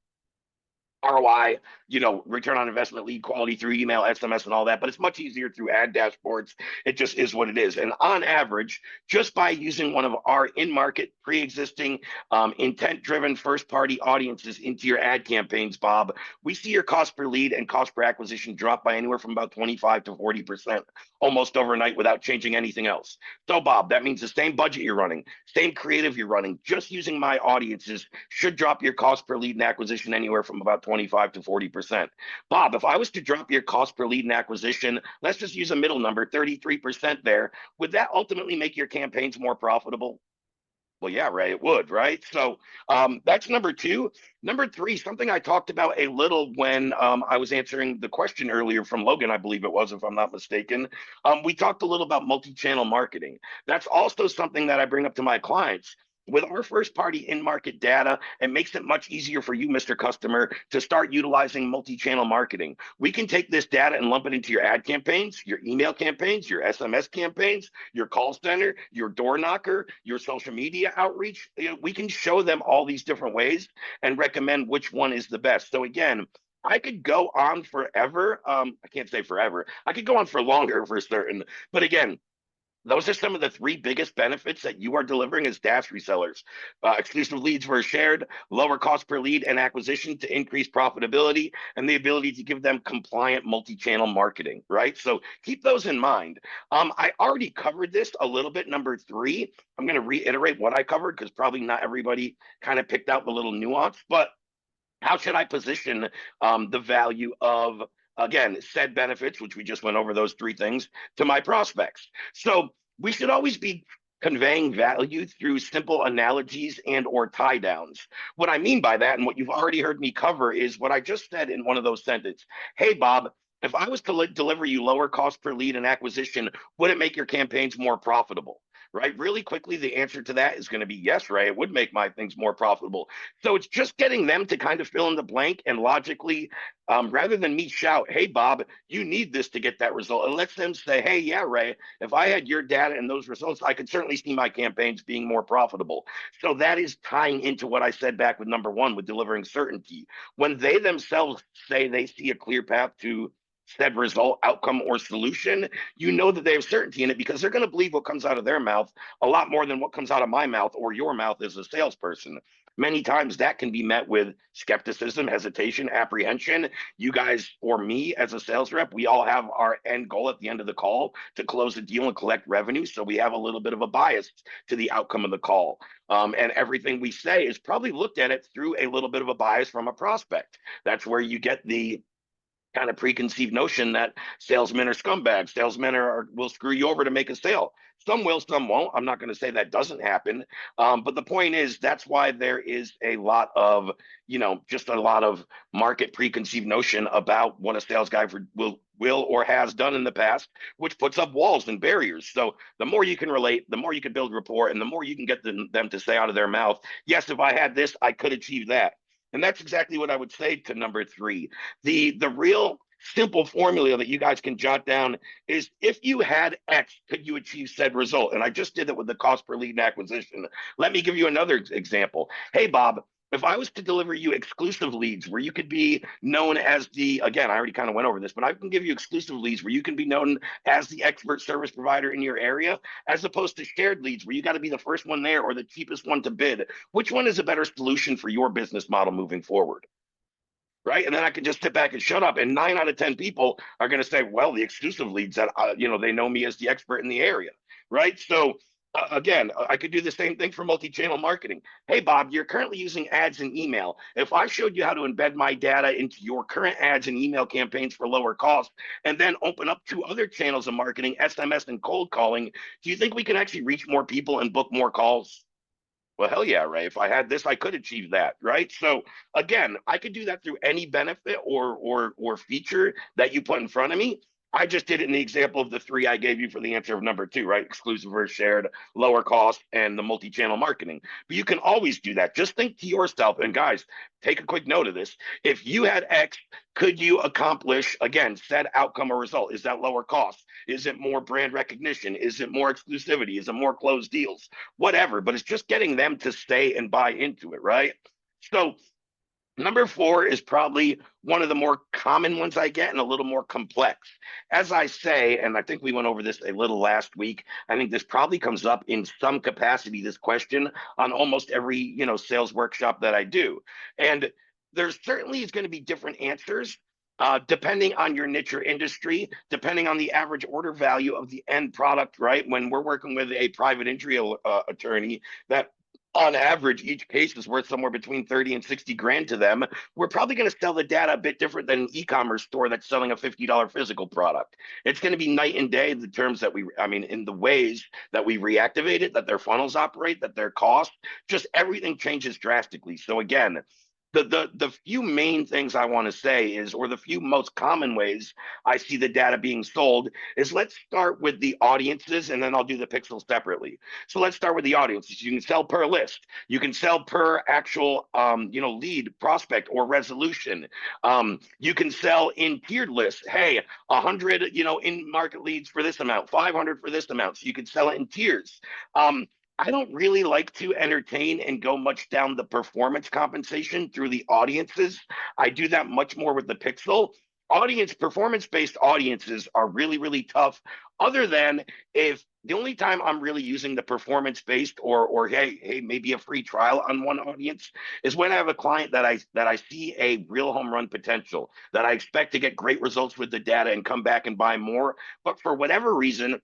ROI, return on investment, lead quality through email, SMS, and all that, but it's much easier through ad dashboards. It just is what it is. And on average, just by using one of our in-market, pre-existing, intent-driven first-party audiences into your ad campaigns, Bob, we see your cost per lead and cost per acquisition drop by anywhere from about 25 to 40% almost overnight without changing anything else. So, Bob, that means the same budget you're running, same creative you're running, just using my audiences should drop your cost per lead and acquisition anywhere from about 25 to 40%. Bob, if I was to drop your cost per lead and acquisition, let's just use a middle number, 33% there, would that ultimately make your campaigns more profitable? Well, yeah, Ray, it would, right? So that's number two. Number three, something I talked about a little when I was answering the question earlier from Logan, I believe it was, if I'm not mistaken. We talked a little about multi-channel marketing. That's also something that I bring up to my clients. With our first party in-market data, it makes it much easier for you, Mr. Customer, to start utilizing multi-channel marketing. We can take this data and lump it into your ad campaigns, your email campaigns, your SMS campaigns, your call center, your door knocker, your social media outreach. We can show them all these different ways and recommend which one is the best. So again, I could go on forever. I can't say forever. I could go on for longer for certain. But again, those are some of the three biggest benefits that you are delivering as DaaS resellers. Exclusive leads were shared, lower cost per lead and acquisition to increase profitability, and the ability to give them compliant multi-channel marketing, right? So keep those in mind. I already covered this a little bit, number three. I'm going to reiterate what I covered because probably not everybody kind of picked out the little nuance, but how should I position the value of, again, said benefits, which we just went over those three things, to my prospects? So we should always be conveying value through simple analogies and or tie downs. What I mean by that, and what you've already heard me cover, is what I just said in one of those sentences. Hey, Bob, if I was to deliver you lower cost per lead and acquisition, would it make your campaigns more profitable? Right? Really quickly, the answer to that is going to be yes, Ray. It would make my things more profitable. So it's just getting them to kind of fill in the blank and logically, rather than me shout, hey, Bob, you need this to get that result. It lets them say, hey, yeah, Ray, if I had your data and those results, I could certainly see my campaigns being more profitable. So that is tying into what I said back with number one, with delivering certainty. When they themselves say they see a clear path to said result, outcome, or solution, you know that they have certainty in it because they're going to believe what comes out of their mouth a lot more than what comes out of my mouth or your mouth as a salesperson. Many times that can be met with skepticism, hesitation, apprehension. You guys or me as a sales rep, we all have our end goal at the end of the call to close the deal and collect revenue. So we have a little bit of a bias to the outcome of the call. And everything we say is probably looked at it through a little bit of a bias from a prospect. That's where you get the kind of preconceived notion that salesmen are scumbags. Salesmen will screw you over to make a sale. Some will, some won't. I'm not going to say that doesn't happen. But the point is, that's why there is a lot of, just a lot of market preconceived notion about what a sales guy will or has done in the past, which puts up walls and barriers. So the more you can relate, the more you can build rapport, and the more you can get them to say out of their mouth, yes, if I had this, I could achieve that. And that's exactly what I would say to number three. The real simple formula that you guys can jot down is, if you had X, could you achieve said result? And I just did that with the cost per lead and acquisition. Let me give you another example. Hey, Bob, if I was to deliver you exclusive leads where you could be known as again, I already kind of went over this, but I can give you exclusive leads where you can be known as the expert service provider in your area, as opposed to shared leads where you got to be the first one there or the cheapest one to bid. Which one is a better solution for your business model moving forward? Right? And then I can just sit back and shut up. And 9 out of 10 people are going to say, well, the exclusive leads that, they know me as the expert in the area. Right? So again, I could do the same thing for multi-channel marketing. Hey, Bob, you're currently using ads and email. If I showed you how to embed my data into your current ads and email campaigns for lower cost, and then open up 2 other channels of marketing, SMS and cold calling, do you think we can actually reach more people and book more calls? Well, hell yeah, Ray. If I had this, I could achieve that, right? So again, I could do that through any benefit or feature that you put in front of me. I just did it in the example of the three I gave you for the answer of number two, right? Exclusive versus shared, lower cost, and the multi-channel marketing. But you can always do that. Just think to yourself, and guys, take a quick note of this. If you had X, could you accomplish, again, said outcome or result? Is that lower cost? Is it more brand recognition? Is it more exclusivity? Is it more closed deals? Whatever, but it's just getting them to stay and buy into it, right? So number four is probably one of the more common ones I get and a little more complex. As I say, and I think we went over this a little last week, I think this probably comes up in some capacity, this question, on almost every, sales workshop that I do. And there certainly is going to be different answers. Depending on your niche or industry, depending on the average order value of the end product, right? When we're working with a private injury attorney that on average, each case is worth somewhere between 30 and 60 grand to them. We're probably going to sell the data a bit different than an e-commerce store that's selling a $50 physical product. It's going to be night and day in the terms that in the ways that we reactivate it, that their funnels operate, that their cost, just everything changes drastically. So again, the few main things I want to say is, or the few most common ways I see the data being sold is, let's start with the audiences and then I'll do the pixels separately. So let's start with the audiences. You can sell per list. You can sell per actual, lead, prospect, or resolution. You can sell in tiered lists. Hey, 100, in market leads for this amount, 500 for this amount. So you can sell it in tiers. I don't really like to entertain and go much down the performance compensation through the audiences. I do that much more with the pixel. Performance-based audiences are really, really tough, other than if the only time I'm really using the performance-based or hey, maybe a free trial on one audience is when I have a client that I see a real home run potential, that I expect to get great results with the data and come back and buy more. But for whatever reason,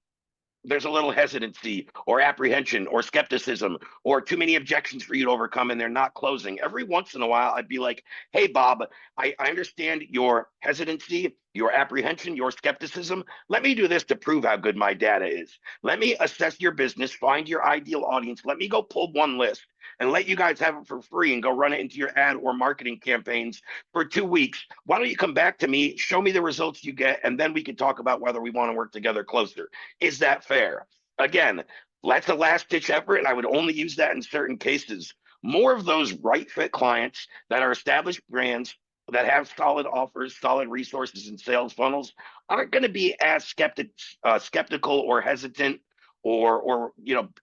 there's a little hesitancy or apprehension or skepticism or too many objections for you to overcome and they're not closing. Every once in a while, I'd be like, hey, Bob, I understand your hesitancy, your apprehension, your skepticism. Let me do this to prove how good my data is. Let me assess your business, find your ideal audience. Let me go pull one list and let you guys have it for free and go run it into your ad or marketing campaigns for 2 weeks. Why don't you come back to me, show me the results you get, and then we can talk about whether we want to work together closer. Is that fair? Again, that's a last ditch effort, and I would only use that in certain cases. More of those right fit clients that are established brands that have solid offers, solid resources, and sales funnels aren't going to be as skeptical or hesitant or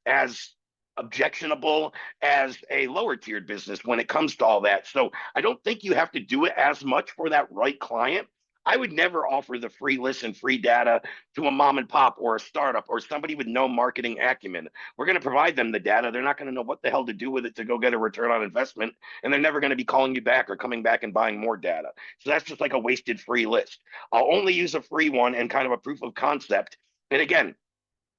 as objectionable as a lower tiered business when it comes to all that. So I don't think you have to do it as much for that right client. I would never offer the free list and free data to a mom and pop or a startup or somebody with no marketing acumen. We're going to provide them the data. They're not going to know what the hell to do with it to go get a return on investment. And they're never going to be calling you back or coming back and buying more data. So that's just like a wasted free list. I'll only use a free one and kind of a proof of concept. And again,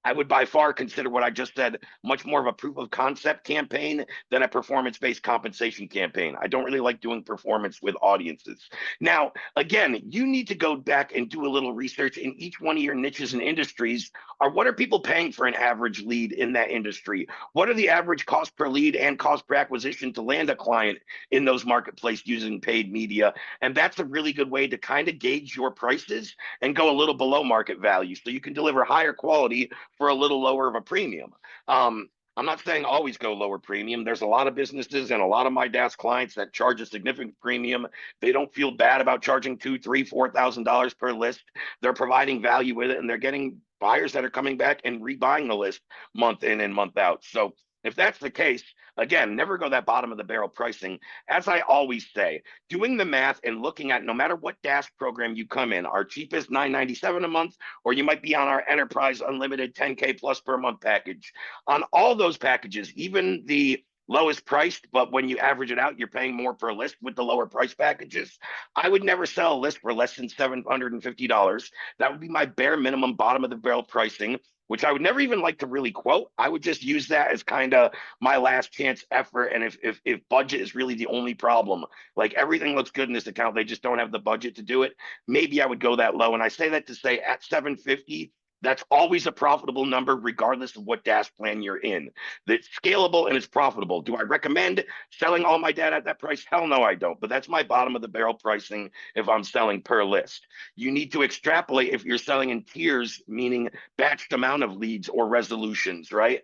I would by far consider what I just said much more of a proof of concept campaign than a performance-based compensation campaign. I don't really like doing performance with audiences. Now, again, you need to go back and do a little research in each one of your niches and industries. What are people paying for an average lead in that industry? What are the average cost per lead and cost per acquisition to land a client in those marketplaces using paid media? And that's a really good way to kind of gauge your prices and go a little below market value so you can deliver higher quality for a little lower of a premium. I'm not saying always go lower premium. There's a lot of businesses and a lot of my DaaS clients that charge a significant premium. They don't feel bad about charging $2,000, $3,000, $4,000 per list. They're providing value with it, and they're getting buyers that are coming back and rebuying the list month in and month out. So if that's the case, again, never go that bottom of the barrel pricing. As I always say, doing the math and looking at no matter what DaaS program you come in, our cheapest $9.97 a month, or you might be on our enterprise unlimited 10K plus per month package. On all those packages, even the lowest priced, but when you average it out, you're paying more per list with the lower price packages. I would never sell a list for less than $750. That would be my bare minimum bottom of the barrel pricing, which I would never even like to really quote. I would just use that as kind of my last chance effort. And if budget is really the only problem, like everything looks good in this account, they just don't have the budget to do it, maybe I would go that low. And I say that to say at 750, That's always a profitable number, regardless of what DaaS plan you're in. That's scalable and it's profitable. Do I recommend selling all my data at that price? Hell no, I don't. But that's my bottom of the barrel pricing if I'm selling per list. You need to extrapolate if you're selling in tiers, meaning batched amount of leads or resolutions, right?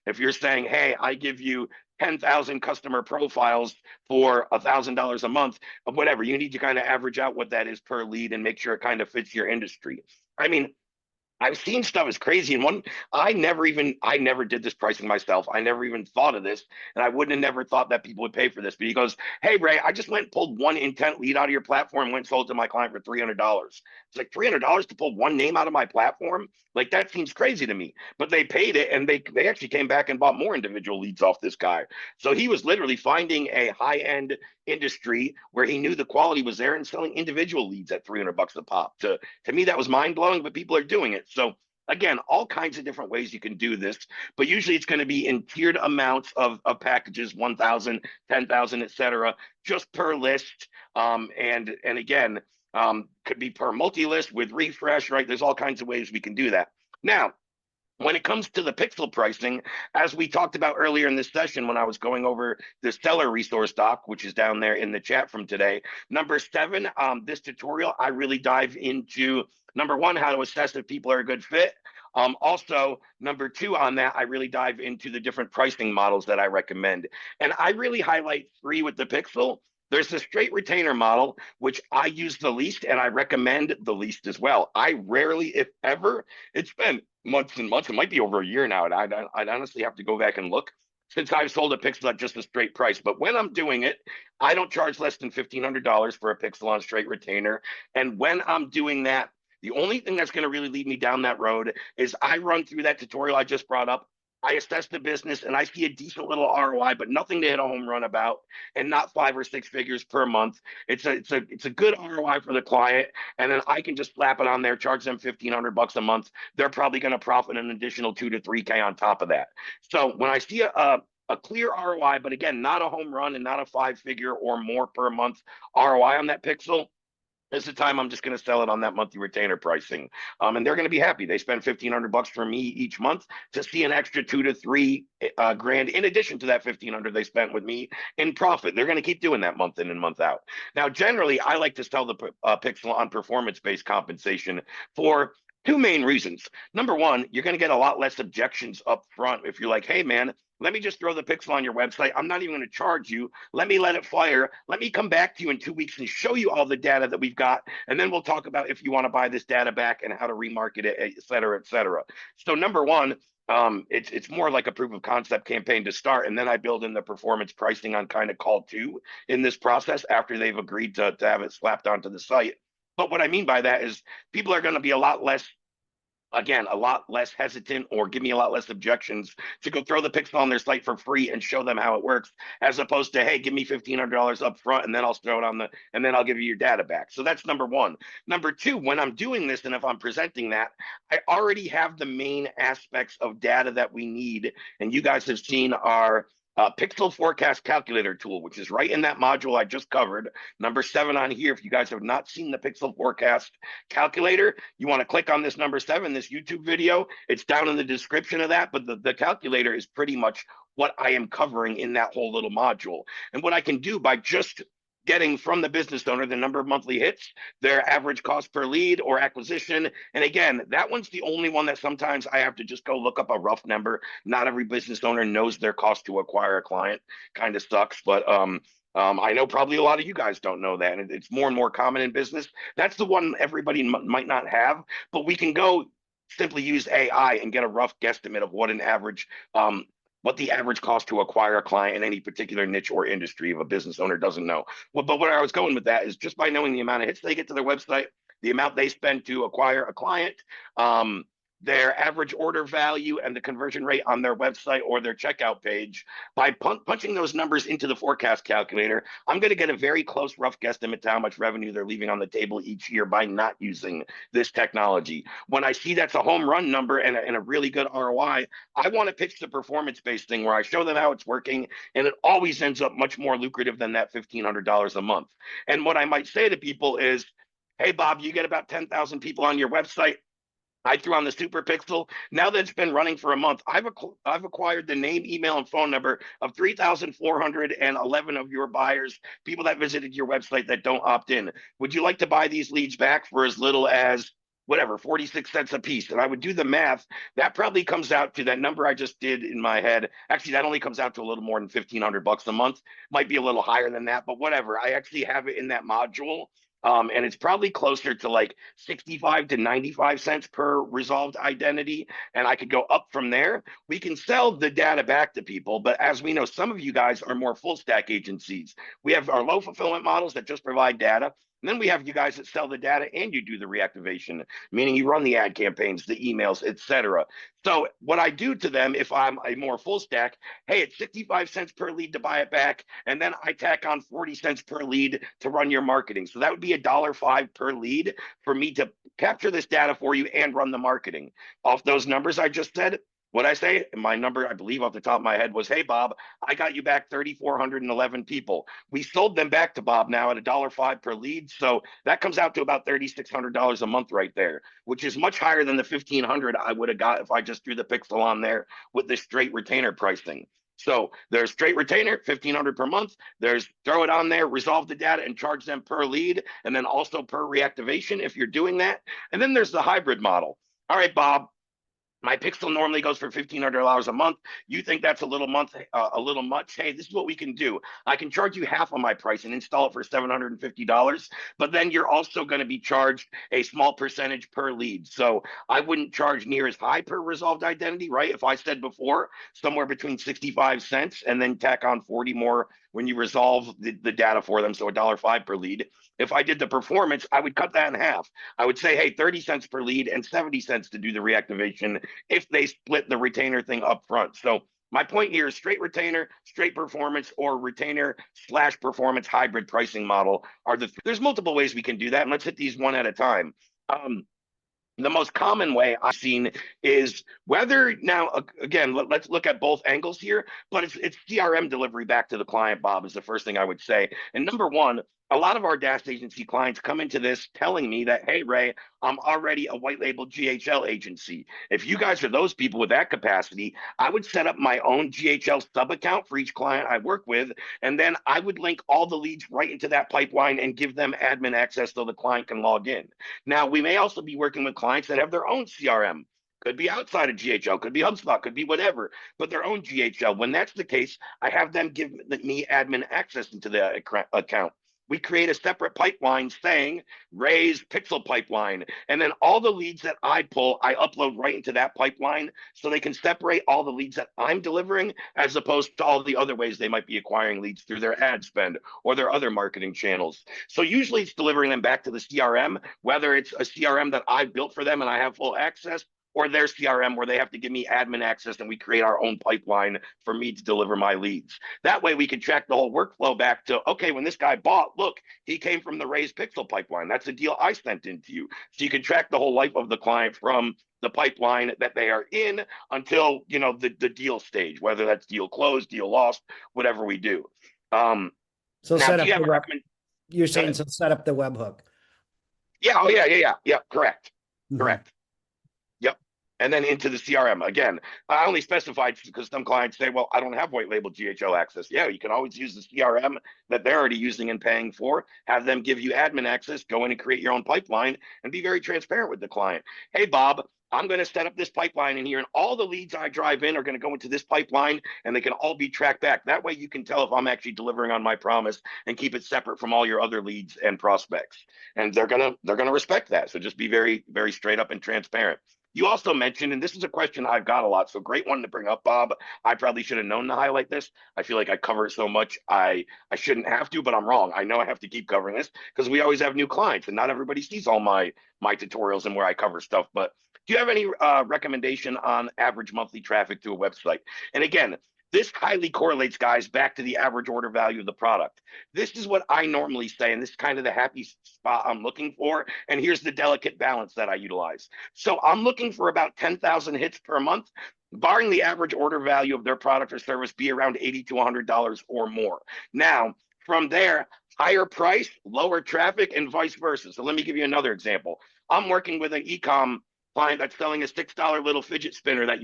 If you're saying, hey, I give you 10,000 customer profiles for $1,000 a month, whatever, you need to kind of average out what that is per lead and make sure it kind of fits your industry. I mean, I've seen stuff as crazy. And one, I never did this pricing myself. I never even thought of this. And I wouldn't have never thought that people would pay for this. But he goes, hey, Ray, I just went and pulled one intent lead out of your platform and went and sold it to my client for $300. It's like $300 to pull one name out of my platform. Like that seems crazy to me. But they paid it and they actually came back and bought more individual leads off this guy. So he was literally finding a high-end industry where he knew the quality was there and selling individual leads at $300 a pop. To me, that was mind blowing, but people are doing it. So again, all kinds of different ways you can do this, but usually it's going to be in tiered amounts of packages, 1,000, 10,000, etc., just per list. And again, could be per multi-list with refresh, right? There's all kinds of ways we can do that. Now, when it comes to the pixel pricing, as we talked about earlier in this session, when I was going over the seller resource doc, which is down there in the chat from today, number 7, this tutorial, I really dive into, number 1, how to assess if people are a good fit. Also, number 2 on that, I really dive into the different pricing models that I recommend. And I really highlight 3 with the pixel. There's the straight retainer model, which I use the least, and I recommend the least as well. I rarely, if ever, it's been months and months, it might be over a year now, and I'd honestly have to go back and look since I've sold a pixel at just a straight price. But when I'm doing it, I don't charge less than $1,500 for a pixel on straight retainer. And when I'm doing that, the only thing that's going to really lead me down that road is I run through that tutorial I just brought up. I assess the business and I see a decent little ROI, but nothing to hit a home run about, and not 5 or 6 figures per month. It's a good ROI for the client, and then I can just slap it on there, charge them $1,500 a month. They're probably going to profit an additional 2 to 3K on top of that. So when I see a clear ROI, but again, not a home run and not a 5-figure or more per month ROI on that pixel, this is the time I'm just going to sell it on that monthly retainer pricing. And they're going to be happy. They spend $1,500 for me each month to see an extra 2 to 3 grand in addition to that $1,500 they spent with me in profit. They're going to keep doing that month in and month out. Now, generally, I like to sell the pixel on performance-based compensation for 2 main reasons. Number 1, you're going to get a lot less objections up front if you're like, hey, man, let me just throw the pixel on your website. I'm not even going to charge you. Let me let it fire. Let me come back to you in 2 weeks and show you all the data that we've got. And then we'll talk about if you want to buy this data back and how to remarket it, et cetera, et cetera. So number 1, it's more like a proof of concept campaign to start. And then I build in the performance pricing on kind of call 2 in this process after they've agreed to have it slapped onto the site. But what I mean by that is people are going to be a lot less hesitant or give me a lot less objections to go throw the pixel on their site for free and show them how it works, as opposed to, hey, give me $1,500 up front and then I'll throw it and then I'll give you your data back. So that's number 1. Number 2, when I'm doing this and if I'm presenting that, I already have the main aspects of data that we need. And you guys have seen our Pixel Forecast Calculator tool, which is right in that module I just covered, number 7 on here. If you guys have not seen the Pixel Forecast Calculator, you want to click on this number 7, this YouTube video. It's down in the description of that, but the calculator is pretty much what I am covering in that whole little module. And what I can do by just getting from the business owner the number of monthly hits, their average cost per lead or acquisition. And again, that one's the only one that sometimes I have to just go look up a rough number. Not every business owner knows their cost to acquire a client. Kind of sucks, but I know probably a lot of you guys don't know that, and it's more and more common in business. That's the one everybody might not have, but we can go simply use AI and get a rough guesstimate of what an average what the average cost to acquire a client in any particular niche or industry if a business owner doesn't know. Well, but where I was going with that is just by knowing the amount of hits they get to their website, the amount they spend to acquire a client, their average order value and the conversion rate on their website or their checkout page, by punching those numbers into the forecast calculator, I'm going to get a very close rough guesstimate to how much revenue they're leaving on the table each year by not using this technology. When I see that's a home run number and a really good ROI, I want to pitch the performance-based thing where I show them how it's working, and it always ends up much more lucrative than that $1,500 a month. And what I might say to people is, hey, Bob, you get about 10,000 people on your website. I threw on the Super Pixel. Now that it's been running for a month, I've acquired the name, email, and phone number of 3,411 of your buyers, people that visited your website that don't opt in. Would you like to buy these leads back for as little as whatever, 46 cents a piece? And I would do the math. That probably comes out to that number I just did in my head. Actually, that only comes out to a little more than $1,500 a month. Might be a little higher than that, but whatever. I actually have it in that module. And it's probably closer to like 65 to 95 cents per resolved identity. And I could go up from there. We can sell the data back to people. But as we know, some of you guys are more full stack agencies. We have our low fulfillment models that just provide data. And then we have you guys that sell the data and you do the reactivation, meaning you run the ad campaigns, the emails, etc. So what I do to them, if I'm a more full stack, hey, it's 65 cents per lead to buy it back, and then I tack on 40 cents per lead to run your marketing. So that would be $1.05 per lead for me to capture this data for you and run the marketing. Off those numbers I just said, what I say, my number, I believe off the top of my head was, hey, Bob, I got you back 3,411 people. We sold them back to Bob now at $1.05 per lead. So that comes out to about $3,600 a month right there, which is much higher than the $1,500 I would have got if I just threw the pixel on there with the straight retainer pricing. So there's straight retainer, $1,500 per month. There's throw it on there, resolve the data and charge them per lead, and then also per reactivation if you're doing that. And then there's the hybrid model. All right, Bob, my pixel normally goes for $1,500 a month. You think that's a little much? Hey, this is what we can do. I can charge you half of my price and install it for $750, but then you're also going to be charged a small percentage per lead. So I wouldn't charge near as high per resolved identity, right? If I said before, somewhere between 65 cents and then tack on 40 more when you resolve the data for them, so $1.05 per lead. If I did the performance, I would cut that in half. I would say, hey, 30 cents per lead and 70 cents to do the reactivation if they split the retainer thing up front. So my point here is straight retainer, straight performance, or retainer / performance hybrid pricing model are there's multiple ways we can do that. And let's hit these one at a time. The most common way I've seen is whether now, again, let's look at both angles here, but it's CRM delivery back to the client, Bob, is the first thing I would say. And number one, a lot of our DaaS agency clients come into this telling me that, hey, Ray, I'm already a white label GHL agency. If you guys are those people with that capacity, I would set up my own GHL sub account for each client I work with. And then I would link all the leads right into that pipeline and give them admin access so the client can log in. Now, we may also be working with clients that have their own CRM. Could be outside of GHL, could be HubSpot, could be whatever, but their own GHL. When that's the case, I have them give me admin access into the account. We create a separate pipeline saying Ray's Pixel pipeline. And then all the leads that I pull, I upload right into that pipeline so they can separate all the leads that I'm delivering as opposed to all the other ways they might be acquiring leads through their ad spend or their other marketing channels. So usually it's delivering them back to the CRM, whether it's a CRM that I've built for them and I have full access, or their CRM where they have to give me admin access and we create our own pipeline for me to deliver my leads. That way we can track the whole workflow back to, okay, when this guy bought, look, he came from the Raise Pixel pipeline. That's a deal I sent into you. So you can track the whole life of the client from the pipeline that they are in until, you know, the deal stage, whether that's deal closed, deal lost, whatever we do. So now, set up do you have the a web, recommend? you're saying so set up the webhook. Yeah, oh yeah, correct. Mhm. Correct. Yep. And then into the CRM. Again, I only specified because some clients say, well, I don't have white label GHL access. Yeah, you can always use the CRM that they're already using and paying for, have them give you admin access, go in and create your own pipeline and be very transparent with the client. Hey, Bob, I'm going to set up this pipeline in here and all the leads I drive in are going to go into this pipeline and they can all be tracked back. That way you can tell if I'm actually delivering on my promise and keep it separate from all your other leads and prospects. And they're going to respect that. So just be very, very straight up and transparent. You also mentioned, and this is a question I've got a lot, so great one to bring up, Bob. I probably should have known to highlight this. I feel like I cover it so much, I shouldn't have to, but I'm wrong. I know I have to keep covering this because we always have new clients, and not everybody sees all my tutorials and where I cover stuff. But do you have any recommendation on average monthly traffic to a website? And again, this highly correlates, guys, back to the average order value of the product. This is what I normally say, and this is kind of the happy spot I'm looking for. And here's the delicate balance that I utilize. So I'm looking for about 10,000 hits per month, barring the average order value of their product or service be around $80 to $100 or more. Now, from there, higher price, lower traffic, and vice versa. So let me give you another example. I'm working with an e-com client that's selling a $6 little fidget spinner that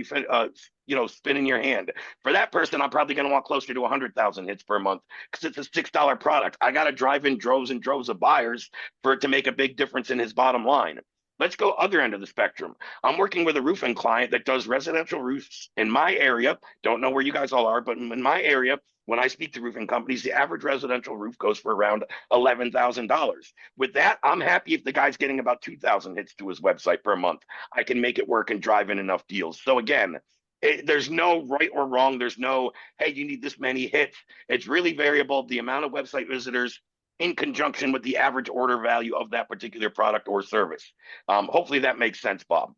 spin in your hand. For that person, I'm probably going to want closer to 100,000 hits per month because it's a $6 product. I got to drive in droves and droves of buyers for it to make a big difference in his bottom line. Let's go other end of the spectrum. I'm working with a roofing client that does residential roofs in my area. Don't know where you guys all are, but in my area, when I speak to roofing companies, the average residential roof goes for around $11,000. With that, I'm happy if the guy's getting about 2,000 hits to his website per month. I can make it work and drive in enough deals. So again, there's no right or wrong. There's no, hey, you need this many hits. It's really variable. The amount of website visitors in conjunction with the average order value of that particular product or service. Hopefully that makes sense, Bob.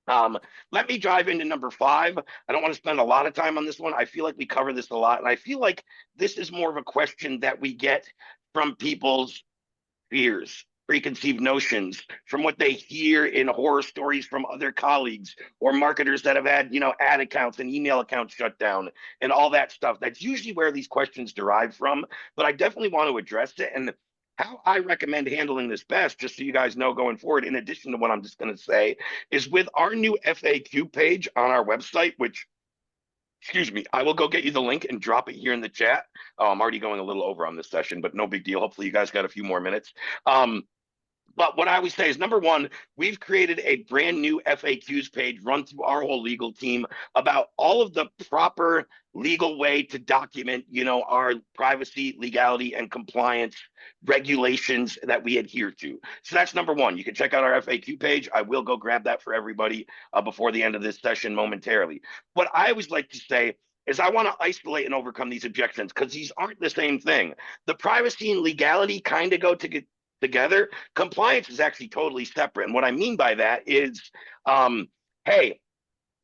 Let me dive into number 5. I don't want to spend a lot of time on this one. I feel like we cover this a lot, and I feel like this is more of a question that we get from people's fears, preconceived notions, from what they hear in horror stories from other colleagues or marketers that have had, ad accounts and email accounts shut down and all that stuff. That's usually where these questions derive from, but I definitely want to address it. And how I recommend handling this best, just so you guys know going forward, in addition to what I'm just going to say, is with our new FAQ page on our website, which, excuse me, I will go get you the link and drop it here in the chat. I'm already going a little over on this session, but no big deal. Hopefully you guys got a few more minutes. But what I always say is, number one, we've created a brand new FAQs page run through our whole legal team about all of the proper legal way to document, our privacy, legality, and compliance regulations that we adhere to. So that's number one. You can check out our FAQ page. I will go grab that for everybody before the end of this session momentarily. What I always like to say is I want to isolate and overcome these objections because these aren't the same thing. The privacy and legality kind of go together. Compliance is actually totally separate. And what I mean by that is, hey,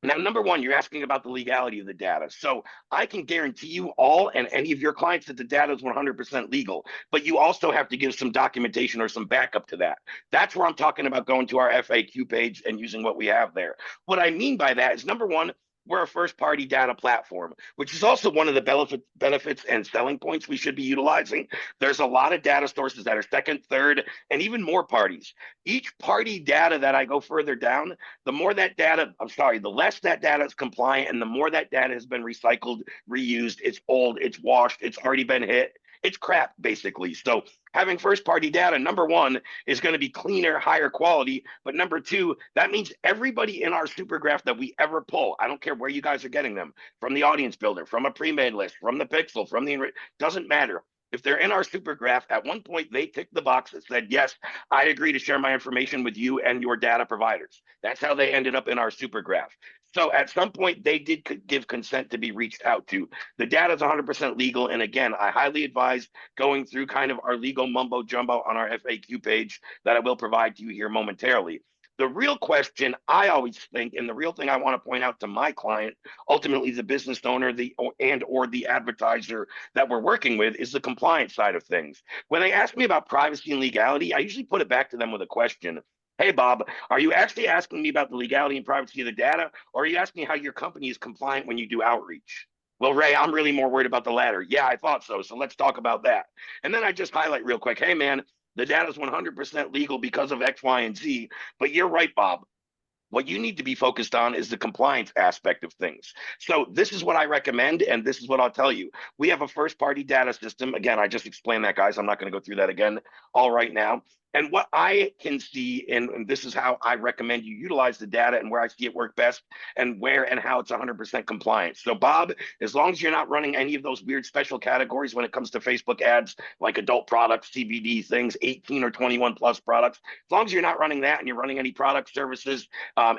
now, number one, you're asking about the legality of the data. So I can guarantee you all and any of your clients that the data is 100% legal, but you also have to give some documentation or some backup to that. That's where I'm talking about going to our FAQ page and using what we have there. What I mean by that is, number one, we're a first-party data platform, which is also one of the benefits and selling points we should be utilizing. There's a lot of data sources that are second, third, and even more parties. Each party data that I go further down, the less that data is compliant, and the more that data has been recycled, reused, it's old, it's washed, it's already been hit. It's crap, basically. So having first-party data, number one, is going to be cleaner, higher quality. But number two, that means everybody in our super graph that we ever pull, I don't care where you guys are getting them, from the audience builder, from a pre-made list, from the pixel, from the, doesn't matter. If they're in our super graph, at one point they ticked the box that said, yes, I agree to share my information with you and your data providers. That's how they ended up in our super graph. So at some point they did give consent to be reached out to. The data is 100% legal. And again, I highly advise going through kind of our legal mumbo jumbo on our FAQ page that I will provide to you here momentarily. The real question I always think, and the real thing I want to point out to my client, ultimately the business owner or the advertiser that we're working with, is the compliance side of things. When they ask me about privacy and legality, I usually put it back to them with a question. Hey, Bob, are you actually asking me about the legality and privacy of the data, or are you asking how your company is compliant when you do outreach? Well, Ray, I'm really more worried about the latter. Yeah, I thought so. So let's talk about that. And then I just highlight real quick, hey, man, the data is 100% legal because of X, Y, and Z. But you're right, Bob. What you need to be focused on is the compliance aspect of things. So this is what I recommend, and this is what I'll tell you. We have a first-party data system. Again, I just explained that, guys. I'm not going to go through that again all right now. And what I can see, and this is how I recommend you utilize the data and where I see it work best and where and how it's 100% compliant. So Bob, as long as you're not running any of those weird special categories when it comes to Facebook ads, like adult products, CBD things, 18 or 21 plus products, as long as you're not running that and you're running any product services,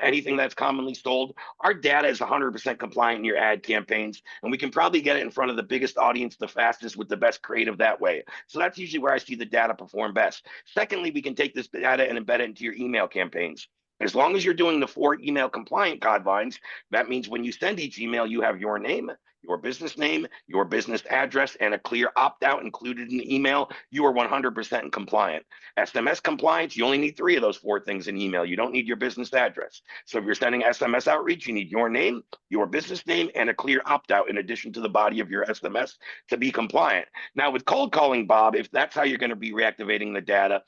anything that's commonly sold, our data is 100% compliant in your ad campaigns. And we can probably get it in front of the biggest audience, the fastest, with the best creative that way. So that's usually where I see the data perform best. Secondly, we can take this data and embed it into your email campaigns. As long as you're doing the 4 email compliant guidelines, that means when you send each email, you have your name, your business address, and a clear opt-out included in the email. You are 100% compliant. SMS compliance, you only need 3 of those 4 things in email. You don't need your business address. So if you're sending SMS outreach, you need your name, your business name, and a clear opt-out in addition to the body of your SMS to be compliant. Now with cold calling, Bob, if that's how you're going to be reactivating the data,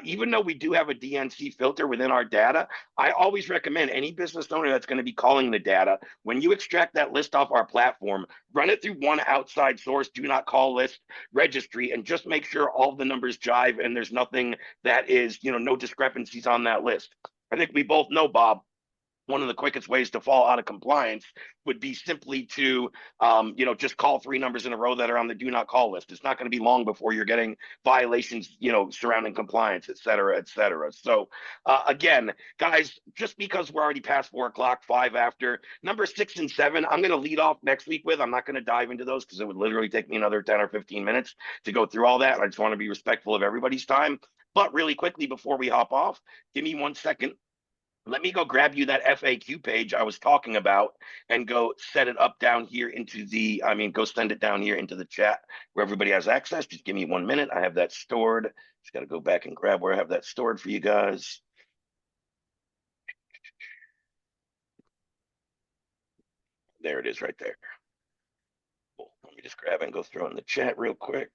Even though we do have a DNC filter within our data, I always recommend any business owner that's going to be calling the data, when you extract that list off our platform, run it through one outside source, do not call list registry, and just make sure all the numbers jive and there's nothing that is, no discrepancies on that list. I think we both know, Bob, one of the quickest ways to fall out of compliance would be simply to, just call 3 numbers in a row that are on the do not call list. It's not going to be long before you're getting violations, surrounding compliance, et cetera, et cetera. So again, guys, just because we're already past 4 o'clock, 5 after, number 6 and 7, I'm going to lead off next week with. I'm not going to dive into those because it would literally take me another 10 or 15 minutes to go through all that. I just want to be respectful of everybody's time. But really quickly, before we hop off, give me 1 second. Let me go grab you that FAQ page I was talking about and go set it up down here into go send it down here into the chat where everybody has access. Just give me 1 minute. I have that stored. Just got to go back and grab where I have that stored for you guys. There it is right there. Cool. Let me just grab and go throw it in the chat real quick.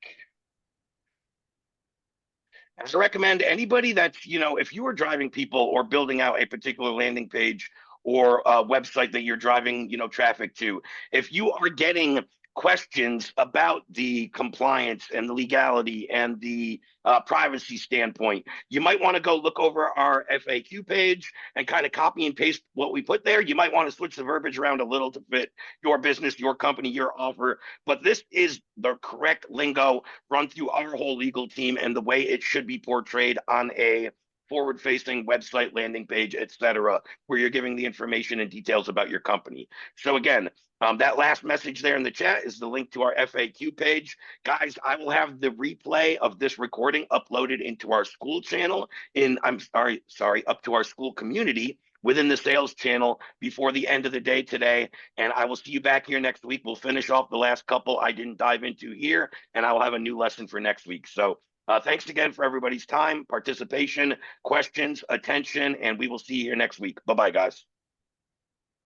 I recommend anybody that's, if you are driving people or building out a particular landing page or a website that you're driving, traffic to, if you are getting questions about the compliance and the legality and the privacy standpoint, you might want to go look over our FAQ page and kind of copy and paste what we put there. You might want to switch the verbiage around a little to fit your business, your company, your offer. But this is the correct lingo run through our whole legal team and the way it should be portrayed on a forward-facing website, landing page, etc., where you're giving the information and details about your company. So again, that last message there in the chat is the link to our FAQ page. Guys, I will have the replay of this recording uploaded into our school channel up to our school community within the sales channel before the end of the day today. And I will see you back here next week. We'll finish off the last couple I didn't dive into here, and I will have a new lesson for next week. So thanks again for everybody's time, participation, questions, attention, and we will see you here next week. Bye-bye, guys.